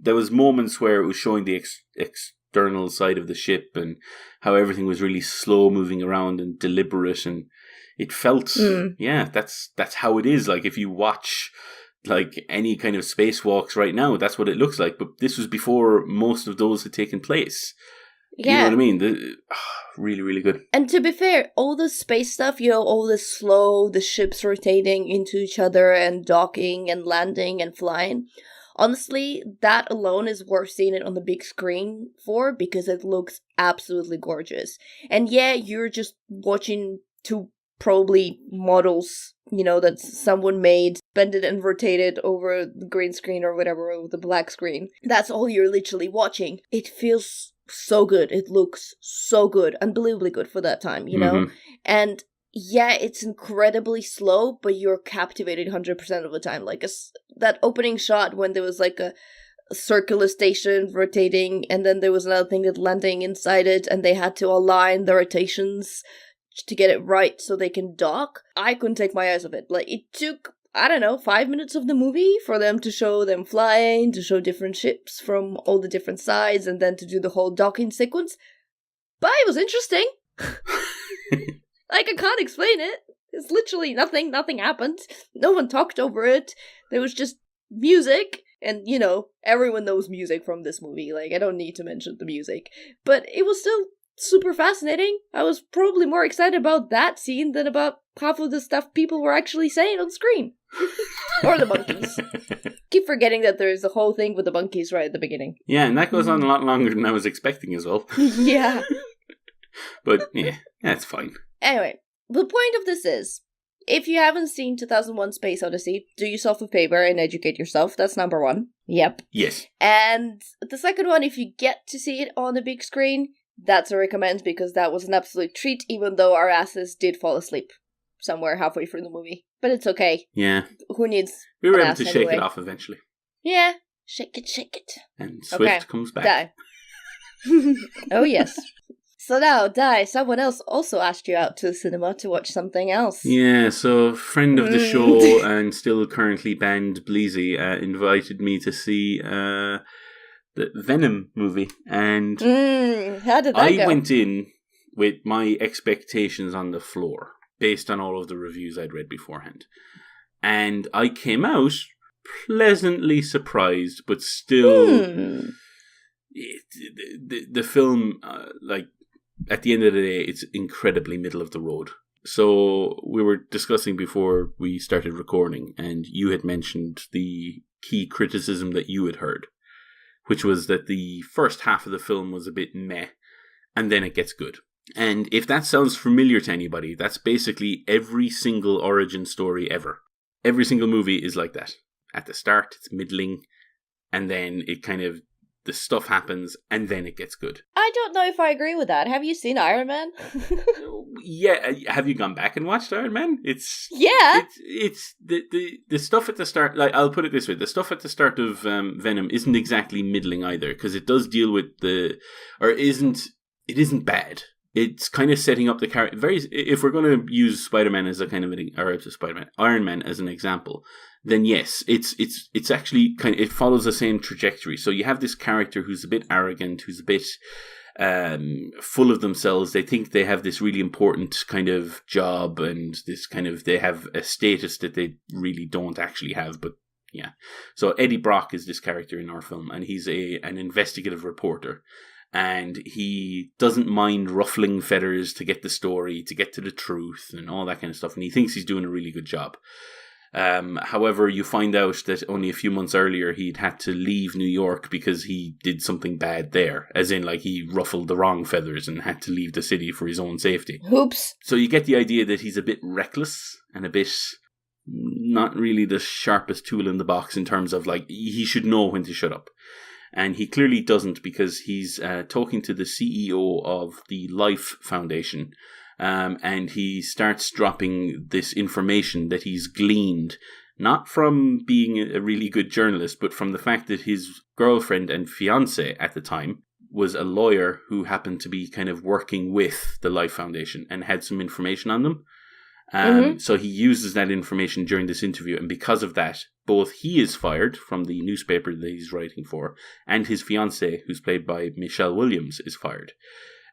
Speaker 2: there was moments where it was showing the external side of the ship and how everything was really slow moving around and deliberate, and it felt that's how it is. Like if you watch like any kind of spacewalks right now, that's what it looks like. But this was before most of those had taken place. Yeah. You know what I mean? Really, really good.
Speaker 1: And to be fair, all the space stuff, all the slow, the ships rotating into each other and docking and landing and flying, honestly, that alone is worth seeing it on the big screen for, because it looks absolutely gorgeous. And yeah, you're just watching two probably models, that someone made, bended and rotated over the green screen or whatever, over the black screen. That's all you're literally watching. It feels so good. It looks so good. Unbelievably good for that time, know? And yeah, it's incredibly slow, but you're captivated 100% of the time. Like that opening shot when there was like a circular station rotating, and then there was another thing that landing inside it, and they had to align the rotations to get it right so they can dock. I couldn't take my eyes off it. Like, it took, 5 minutes of the movie for them to show them flying, to show different ships from all the different sides, and then to do the whole docking sequence. But it was interesting. Like, I can't explain it. It's literally nothing happened. No one talked over it. There was just music, and, everyone knows music from this movie. Like, I don't need to mention the music. But it was still super fascinating. I was probably more excited about that scene than about half of the stuff people were actually saying on screen. Or the monkeys. Keep forgetting that there's the whole thing with the monkeys right at the beginning.
Speaker 2: Yeah, and that goes on a lot longer than I was expecting as well.
Speaker 1: Yeah.
Speaker 2: But yeah, that's fine.
Speaker 1: Anyway, the point of this is, if you haven't seen 2001 Space Odyssey, do yourself a favor and educate yourself. That's number one. Yep.
Speaker 2: Yes.
Speaker 1: And the second one, if you get to see it on the big screen, that's a recommend, because that was an absolute treat, even though our asses did fall asleep somewhere halfway through the movie. But it's okay.
Speaker 2: Yeah.
Speaker 1: Who needs
Speaker 2: We were able to shake it off eventually.
Speaker 1: Yeah. Shake it.
Speaker 2: And Swift comes back.
Speaker 1: Die. Oh, yes. So now, Di, someone else also asked you out to the cinema to watch something else.
Speaker 2: Yeah, so friend of the show and still currently banned Bleezy invited me to see the Venom movie, and
Speaker 1: how did that go?
Speaker 2: I went in with my expectations on the floor based on all of the reviews I'd read beforehand, and I came out pleasantly surprised, but still the film, like, at the end of the day, it's incredibly middle of the road. So we were discussing before we started recording, and you had mentioned the key criticism that you had heard, which was that the first half of the film was a bit meh, and then it gets good. And if that sounds familiar to anybody, that's basically every single origin story ever. Every single movie is like that. At the start, it's middling, and then it kind of, the stuff happens, and then it gets good.
Speaker 1: I don't know if I agree with that. Have you seen Iron Man?
Speaker 2: Yeah, have you gone back and watched Iron Man? It's the stuff at the start. Like, I'll put it this way: the stuff at the start of Venom isn't exactly middling either, because it does deal with it isn't bad. It's kind of setting up the character. If we're going to use Spider-Man as a kind of Iron Man as an example, then yes, it's actually it follows the same trajectory. So you have this character who's a bit arrogant, who's a bit full of themselves. They think they have this really important kind of job, and this kind of, they have a status that they really don't actually have. But yeah, so Eddie Brock is this character in our film, and he's an investigative reporter. And he doesn't mind ruffling feathers to get the story, to get to the truth, and all that kind of stuff. And he thinks he's doing a really good job. However, you find out that only a few months earlier he'd had to leave New York because he did something bad there. As in, like, he ruffled the wrong feathers and had to leave the city for his own safety.
Speaker 1: Oops.
Speaker 2: So you get the idea that he's a bit reckless and a bit not really the sharpest tool in the box in terms of, like, he should know when to shut up. And he clearly doesn't, because he's talking to the CEO of the Life Foundation, and he starts dropping this information that he's gleaned, not from being a really good journalist, but from the fact that his girlfriend and fiancé at the time was a lawyer who happened to be kind of working with the Life Foundation and had some information on them. So he uses that information during this interview, and because of that, both he is fired from the newspaper that he's writing for, and his fiancée, who's played by Michelle Williams, is fired.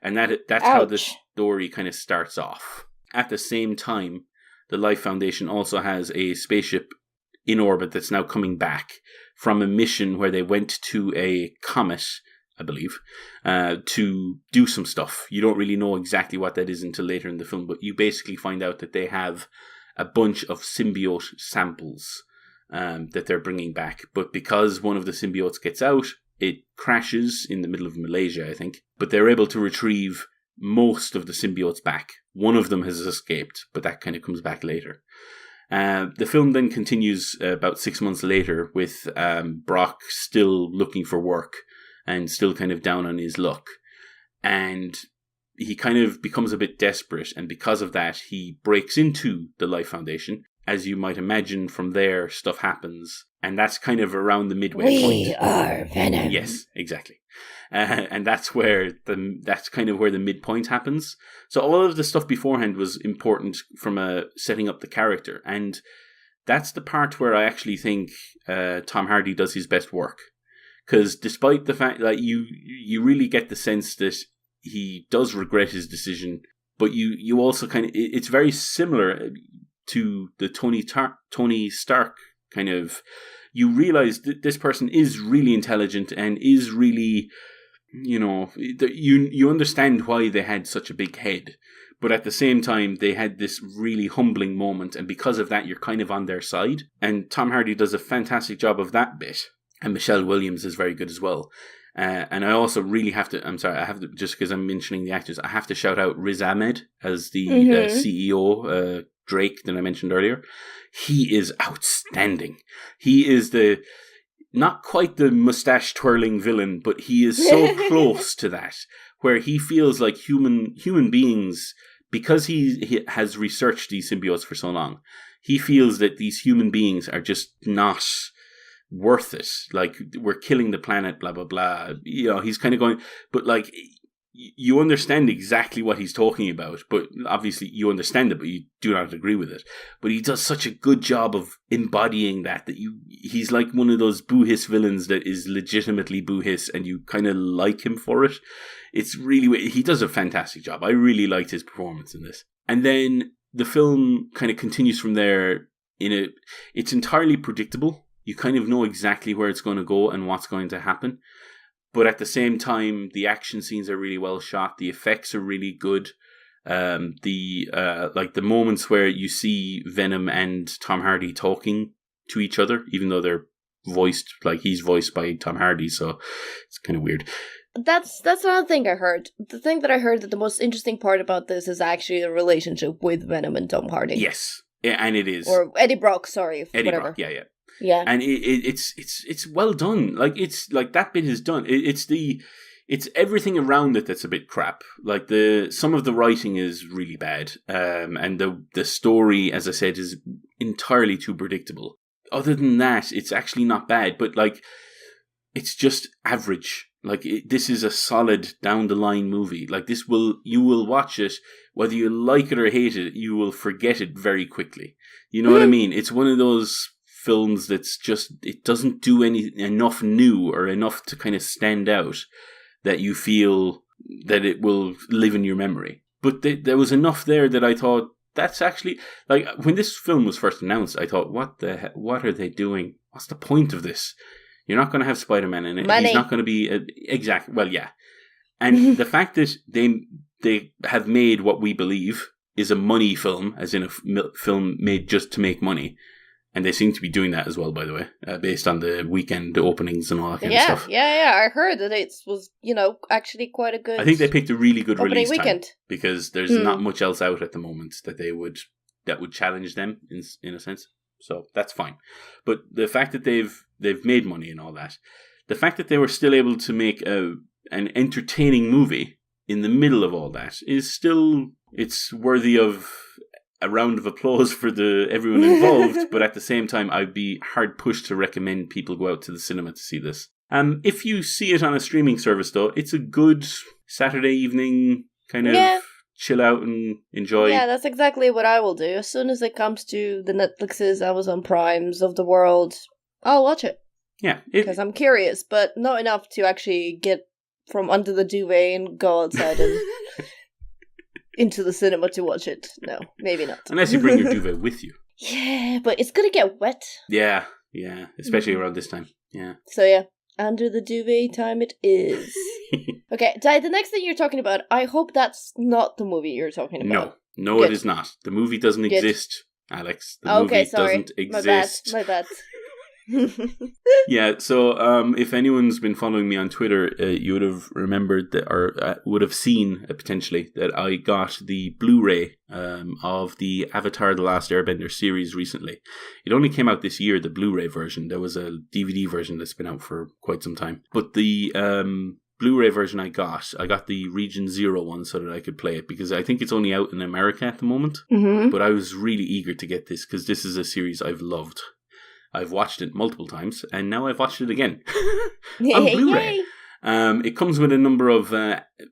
Speaker 2: And that's how the story kind of starts off. At the same time, the Life Foundation also has a spaceship in orbit that's now coming back from a mission where they went to a comet, I believe, to do some stuff. You don't really know exactly what that is until later in the film, but you basically find out that they have a bunch of symbiote samples that they're bringing back. But because one of the symbiotes gets out, it crashes in the middle of Malaysia, I think. But they're able to retrieve most of the symbiotes back. One of them has escaped, but that kind of comes back later. The film then continues about 6 months later with Brock still looking for work and still kind of down on his luck. And he kind of becomes a bit desperate, and because of that, he breaks into the Life Foundation. As you might imagine, from there, stuff happens. And that's kind of around the midway point.
Speaker 1: We are Venom.
Speaker 2: Yes, exactly. And that's kind of where the midpoint happens. So all of the stuff beforehand was important from setting up the character. And that's the part where I actually think Tom Hardy does his best work. Because despite the fact that you really get the sense that he does regret his decision, but you also kind of, it's very similar to the Tony Stark kind of, you realize that this person is really intelligent and is really, you understand why they had such a big head. But at the same time, they had this really humbling moment, and because of that, you're kind of on their side. And Tom Hardy does a fantastic job of that bit. And Michelle Williams is very good as well. And I also really have to, just because I'm mentioning the actors, I have to shout out Riz Ahmed as the CEO, Drake, that I mentioned earlier. He is outstanding. He is not quite the mustache twirling villain, but he is so close to that, where he feels like human beings, because he has researched these symbiotes for so long, he feels that these human beings are just not worth it. Like, we're killing the planet, blah, blah, blah. He's kind of going, but like, you understand exactly what he's talking about, but obviously you understand it, but you do not agree with it. But he does such a good job of embodying that he's like one of those boo-hiss villains that is legitimately boo-hiss, and you kind of like him for it. It's really, he does a fantastic job. I really liked his performance in this. And then the film kind of continues from there. It's entirely predictable. You kind of know exactly where it's going to go and what's going to happen. But at the same time, the action scenes are really well shot. The effects are really good. The moments where you see Venom and Tom Hardy talking to each other, even though they're voiced, like he's voiced by Tom Hardy, so it's kind of weird.
Speaker 1: That's another thing I heard. The thing that I heard that the most interesting part about this is actually the relationship with Venom and Tom Hardy.
Speaker 2: Yes, yeah, and it is.
Speaker 1: Or Eddie Brock, sorry,
Speaker 2: Eddie
Speaker 1: whatever.
Speaker 2: Brock, yeah.
Speaker 1: Yeah,
Speaker 2: and it's well done. Like, it's like that bit is done. It's everything around it that's a bit crap. Like some of the writing is really bad, and the story, as I said, is entirely too predictable. Other than that, it's actually not bad, but like, it's just average. Like, this is a solid down the line movie. Like, you will watch it, whether you like it or hate it, you will forget it very quickly. You know what I mean? It's one of those films that's just, it doesn't do enough new or enough to kind of stand out that you feel that it will live in your memory. But there was enough there that I thought, that's actually, like, when this film was first announced, I thought, what are they doing? What's the point of this? You're not going to have Spider-Man in it.
Speaker 1: Money.
Speaker 2: He's not going to be well, yeah. And the fact that they have made what we believe is a money film, as in a film made just to make money. And they seem to be doing that as well, by the way, based on the weekend openings and all that kind of stuff.
Speaker 1: Yeah. I heard that it was, actually quite a good.
Speaker 2: I think they picked a really good release
Speaker 1: weekend.
Speaker 2: Time, because there's not much else out at the moment that would challenge them in a sense. So that's fine. But the fact that they've made money and all that, the fact that they were still able to make an entertaining movie in the middle of all that is still, it's worthy of a round of applause for everyone involved. But at the same time, I'd be hard pushed to recommend people go out to the cinema to see this. If you see it on a streaming service, though, it's a good Saturday evening kind of chill out and enjoy.
Speaker 1: Yeah, that's exactly what I will do. As soon as it comes to the Netflixes, Amazon Primes of the world, I'll watch it.
Speaker 2: Yeah.
Speaker 1: Because I'm curious, but not enough to actually get from under the duvet and go outside and into the cinema to watch it. No, maybe not.
Speaker 2: Unless you bring your duvet with you.
Speaker 1: Yeah, but it's gonna get wet.
Speaker 2: Yeah, especially around this time. Yeah.
Speaker 1: So yeah, under the duvet time it is. Okay, Di, the next thing you're talking about, I hope that's not the movie you're talking about.
Speaker 2: No, Good. It is not. The movie doesn't exist, Alex. The movie doesn't exist.
Speaker 1: My bad.
Speaker 2: Yeah, so if anyone's been following me on Twitter, you would have remembered that, or would have seen potentially that I got the Blu-ray of the Avatar: The Last Airbender series recently. It only came out this year, the Blu-ray version. There was a DVD version that's been out for quite some time, but the Blu-ray version I got the Region Zero one so that I could play it, because I think it's only out in America at the moment.
Speaker 1: Mm-hmm.
Speaker 2: But I was really eager to get this because this is a series I've loved. I've watched it multiple times, and now I've watched it again on Blu-ray. It comes with a number of,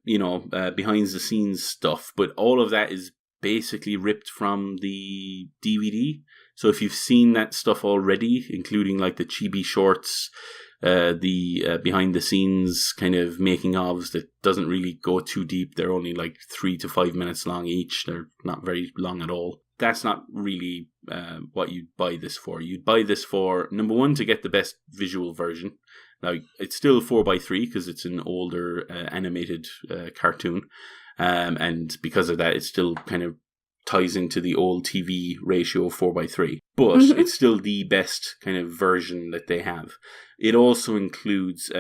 Speaker 2: behind-the-scenes stuff, but all of that is basically ripped from the DVD. So if you've seen that stuff already, including like the chibi shorts, the behind-the-scenes kind of making-ofs that doesn't really go too deep, they're only like 3 to 5 minutes long each. They're not very long at all. That's not really what you'd buy this for. You'd buy this for, number one, to get the best visual version. Now, it's still 4:3 because it's an older animated cartoon. And because of that, it still kind of ties into the old TV ratio of 4:3. But it's still the best kind of version that they have. It also includes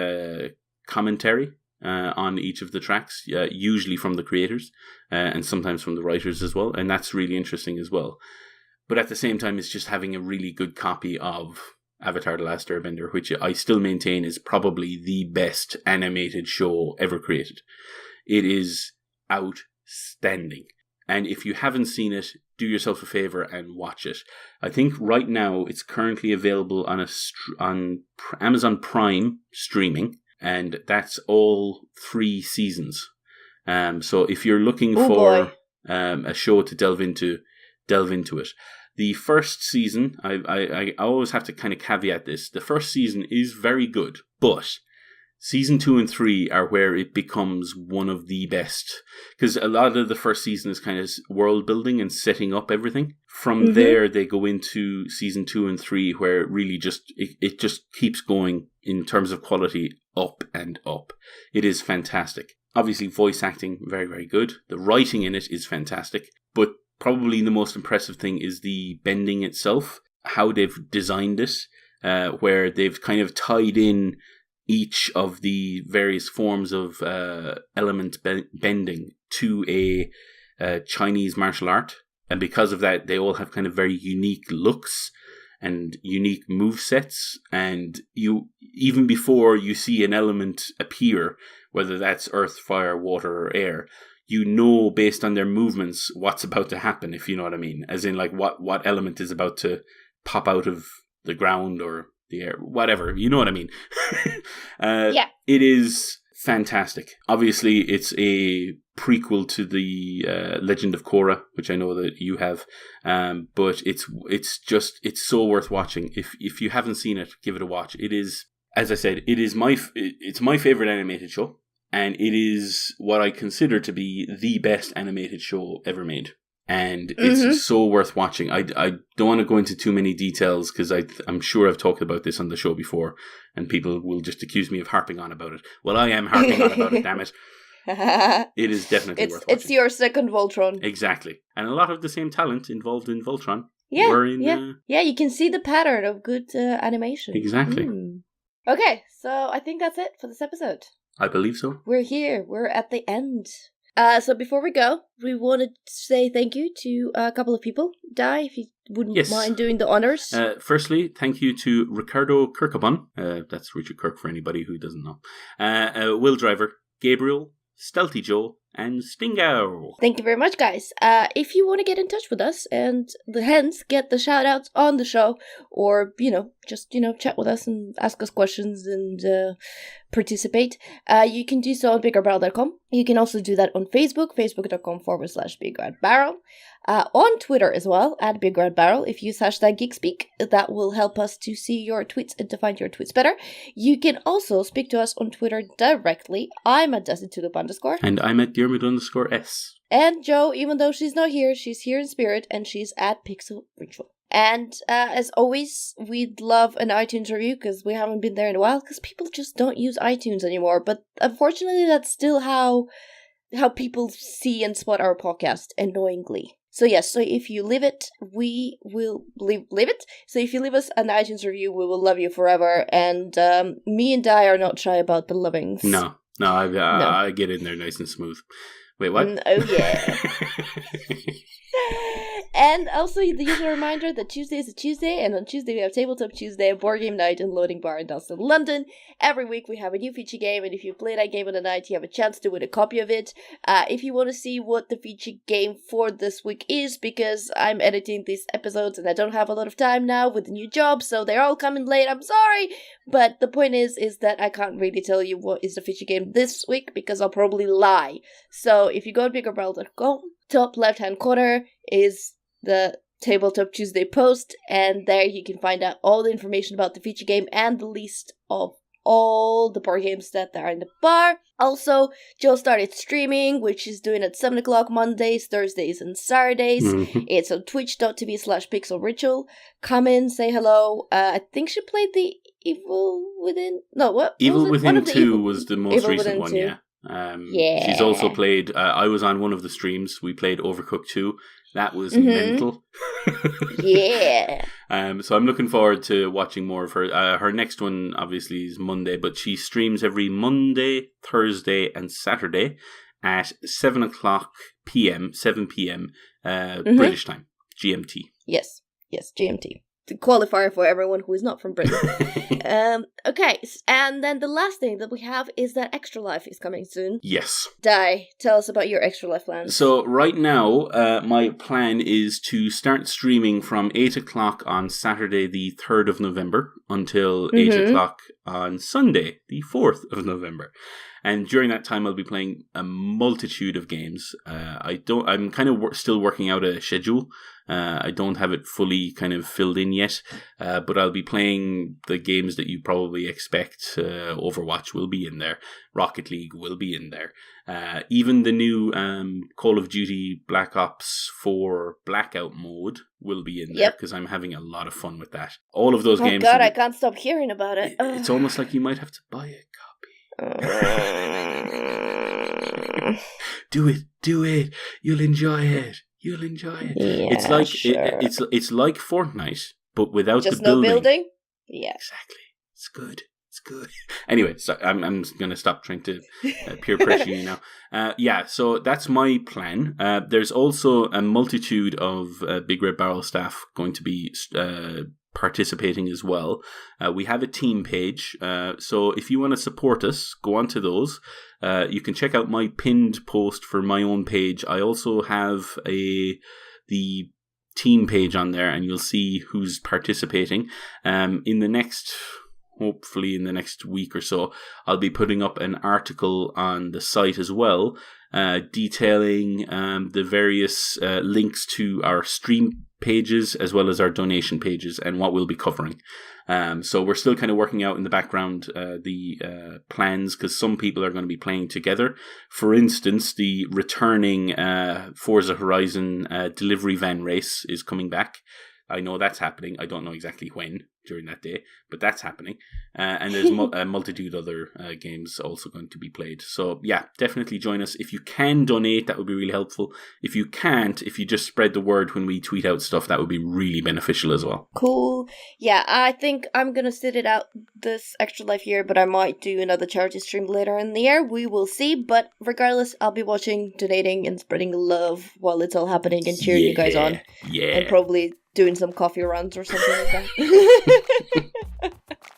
Speaker 2: commentary on each of the tracks, usually from the creators and sometimes from the writers as well, and that's really interesting as well. But at the same time, it's just having a really good copy of Avatar: The Last Airbender, which I still maintain is probably the best animated show ever created. It is outstanding, and if you haven't seen it, do yourself a favor and watch it. I think right now it's currently available on on Amazon Prime streaming. And that's all 3 seasons. So if you're looking for a show to delve into it. The first season, I always have to kind of caveat this. The first season is very good, but season 2 and 3 are where it becomes one of the best. Because a lot of the first season is kind of world building and setting up everything. From there, they go into season 2 and 3, where it really it just keeps going in terms of quality up and up. It is fantastic. Obviously, voice acting, very, very good. The writing in it is fantastic. But probably the most impressive thing is the bending itself. How they've designed it, where they've kind of tied in each of the various forms of element bending to a Chinese martial art. And because of that, they all have kind of very unique looks and unique movesets. And you, even before you see an element appear, whether that's earth, fire, water, or air, you know based on their movements what's about to happen, if you know what I mean. As in, like, what element is about to pop out of the ground or the air, whatever. You know what I mean?
Speaker 1: Yeah.
Speaker 2: It is fantastic. Obviously, it's a prequel to the Legend of Korra, which I know that you have, but it's so worth watching. If you haven't seen it, give it a watch. It is, as I said, it's my favorite animated show, and it is what I consider to be the best animated show ever made. And it's so worth watching. I don't want to go into too many details because I'm sure I've talked about this on the show before, and people will just accuse me of harping on about it. Well, I am harping on about it, damn it. It is definitely worth watching.
Speaker 1: It's your second Voltron.
Speaker 2: Exactly. And a lot of the same talent involved in Voltron.
Speaker 1: Yeah, yeah, you can see the pattern of good animation.
Speaker 2: Exactly.
Speaker 1: Okay, so I think that's it for this episode.
Speaker 2: I believe so.
Speaker 1: We're here. We're at the end. So before we go, we wanted to say thank you to a couple of people. Di, if you wouldn't mind doing the honors.
Speaker 2: Firstly, thank you to Ricardo Kirkabon. That's Richard Kirk for anybody who doesn't know. Will Driver, Gabriel, Stealthy Joe, and Stingo.
Speaker 1: Thank you very much, guys. If you want to get in touch with us and hence get the shout outs on the show, or, just, chat with us and ask us questions and participate, you can do so on BigRedBarel.com. You can also do that on Facebook, facebook.com/BigRedBarel. On Twitter as well, at BigRedBarel. If you use hashtag Geek Speak, that will help us to see your tweets and to find your tweets better. You can also speak to us on Twitter directly. I'm at @DestinTulip_.
Speaker 2: And I'm at Diarmuid_S.
Speaker 1: And Jo, even though she's not here, she's here in spirit, and she's at Pixel Ritual. And as always, we'd love an iTunes review, because we haven't been there in a while, because people just don't use iTunes anymore. But unfortunately, that's still how people see and spot our podcast, annoyingly. So yes, so if you leave it, we will leave it. So if you leave us an iTunes review, we will love you forever. And me and Di are not shy about the lovings.
Speaker 2: No, I get in there nice and smooth. Wait, what?
Speaker 1: Oh yeah. And also the usual reminder that Tuesday is a Tuesday, and on Tuesday we have Tabletop Tuesday, a board game night and loading bar in Dalston, London. Every week we have a new feature game, and if you play that game on the night, you have a chance to win a copy of it. If you want to see what the feature game for this week is, because I'm editing these episodes and I don't have a lot of time now with the new job, so they're all coming late, I'm sorry! But the point is that I can't really tell you what is the feature game this week, because I'll probably lie. So if you go to BigRedBarel.com, top left-hand corner is the Tabletop Tuesday post, and there you can find out all the information about the feature game and the list of all the board games that are in the bar. Also, Jo started streaming, which she's doing at 7 o'clock Mondays, Thursdays, and Saturdays. Mm-hmm. It's on twitch.tv/pixelritual. Come in, say hello. I think she played the Evil Within... No, what?
Speaker 2: Evil Within 2 was the most recent one, yeah. She's also played... I was on one of the streams. We played Overcooked 2. That was mental.
Speaker 1: Yeah.
Speaker 2: So I'm looking forward to watching more of her. Her next one, obviously, is Monday, but she streams every Monday, Thursday, and Saturday at 7 p.m. British time, GMT.
Speaker 1: Yes, GMT. The qualifier for everyone who is not from Britain. Okay, and then the last thing that we have is that Extra Life is coming soon.
Speaker 2: Yes.
Speaker 1: Di, tell us about your Extra Life plans.
Speaker 2: So right now, my plan is to start streaming from 8 o'clock on Saturday the 3rd of November until 8 o'clock on Sunday the 4th of November. And during that time, I'll be playing a multitude of games. I'm kind of still working out a schedule. I don't have it fully kind of filled in yet, but I'll be playing the games that you probably expect. Overwatch will be in there. Rocket League will be in there. Even the new Call of Duty Black Ops 4 Blackout mode will be in there, because I'm having a lot of fun with that. All of those games.
Speaker 1: Oh God, I can't stop hearing about it.
Speaker 2: It's almost like you might have to buy a copy. Do it. You'll enjoy it.
Speaker 1: Yeah,
Speaker 2: it's like
Speaker 1: sure.
Speaker 2: it's like Fortnite, but without
Speaker 1: just
Speaker 2: the building.
Speaker 1: No building. Yeah,
Speaker 2: exactly. It's good. Anyway, so I'm going to stop trying to peer pressure you now. So that's my plan. There's also a multitude of Big Red Barrel staff going to be participating as well. We have a team page, so if you want to support us, go on to those. You can check out my pinned post for my own page. I also have the team page on there, and you'll see who's participating. Hopefully in the next week or so, I'll be putting up an article on the site as well, detailing the various links to our stream pages as well as our donation pages and what we'll be covering. So we're still kind of working out in the background the plans, because some people are going to be playing together. For instance, the returning Forza Horizon delivery van race is coming back. I know that's happening. I don't know exactly when during that day, but that's happening. And there's a multitude of other games also going to be played. So yeah, definitely join us. If you can donate, that would be really helpful. If you can't, if you just spread the word when we tweet out stuff, that would be really beneficial as well.
Speaker 1: Cool. Yeah, I think I'm going to sit it out this Extra Life year, but I might do another charity stream later in the year. We will see. But regardless, I'll be watching, donating, and spreading love while it's all happening and cheering you guys on.
Speaker 2: Yeah.
Speaker 1: And probably doing some coffee runs or something like that.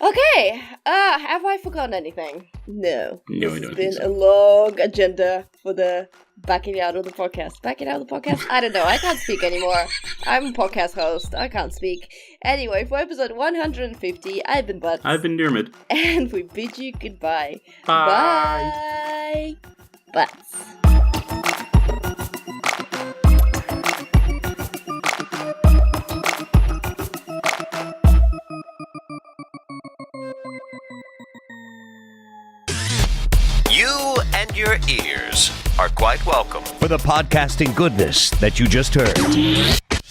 Speaker 1: Okay, Okay, have I forgotten anything? No.
Speaker 2: No,
Speaker 1: this
Speaker 2: I don't
Speaker 1: has been
Speaker 2: think
Speaker 1: a
Speaker 2: so.
Speaker 1: long agenda for the backing out of the podcast. Backing out of the podcast? I don't know. I can't speak anymore. I'm a podcast host. I can't speak. Anyway, for episode 150, I've been Butts.
Speaker 2: I've been Diarmuid.
Speaker 1: And we bid you goodbye.
Speaker 2: Bye.
Speaker 1: Bye. Butts.
Speaker 3: You and your ears are quite welcome.
Speaker 4: For the podcasting goodness that you just heard.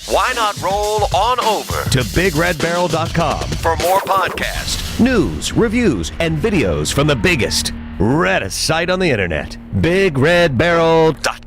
Speaker 3: Why not roll on over
Speaker 4: To BigRedBarel.com
Speaker 3: for more podcasts,
Speaker 4: news, reviews, and videos from the biggest, reddest site on the internet. BigRedBarel.com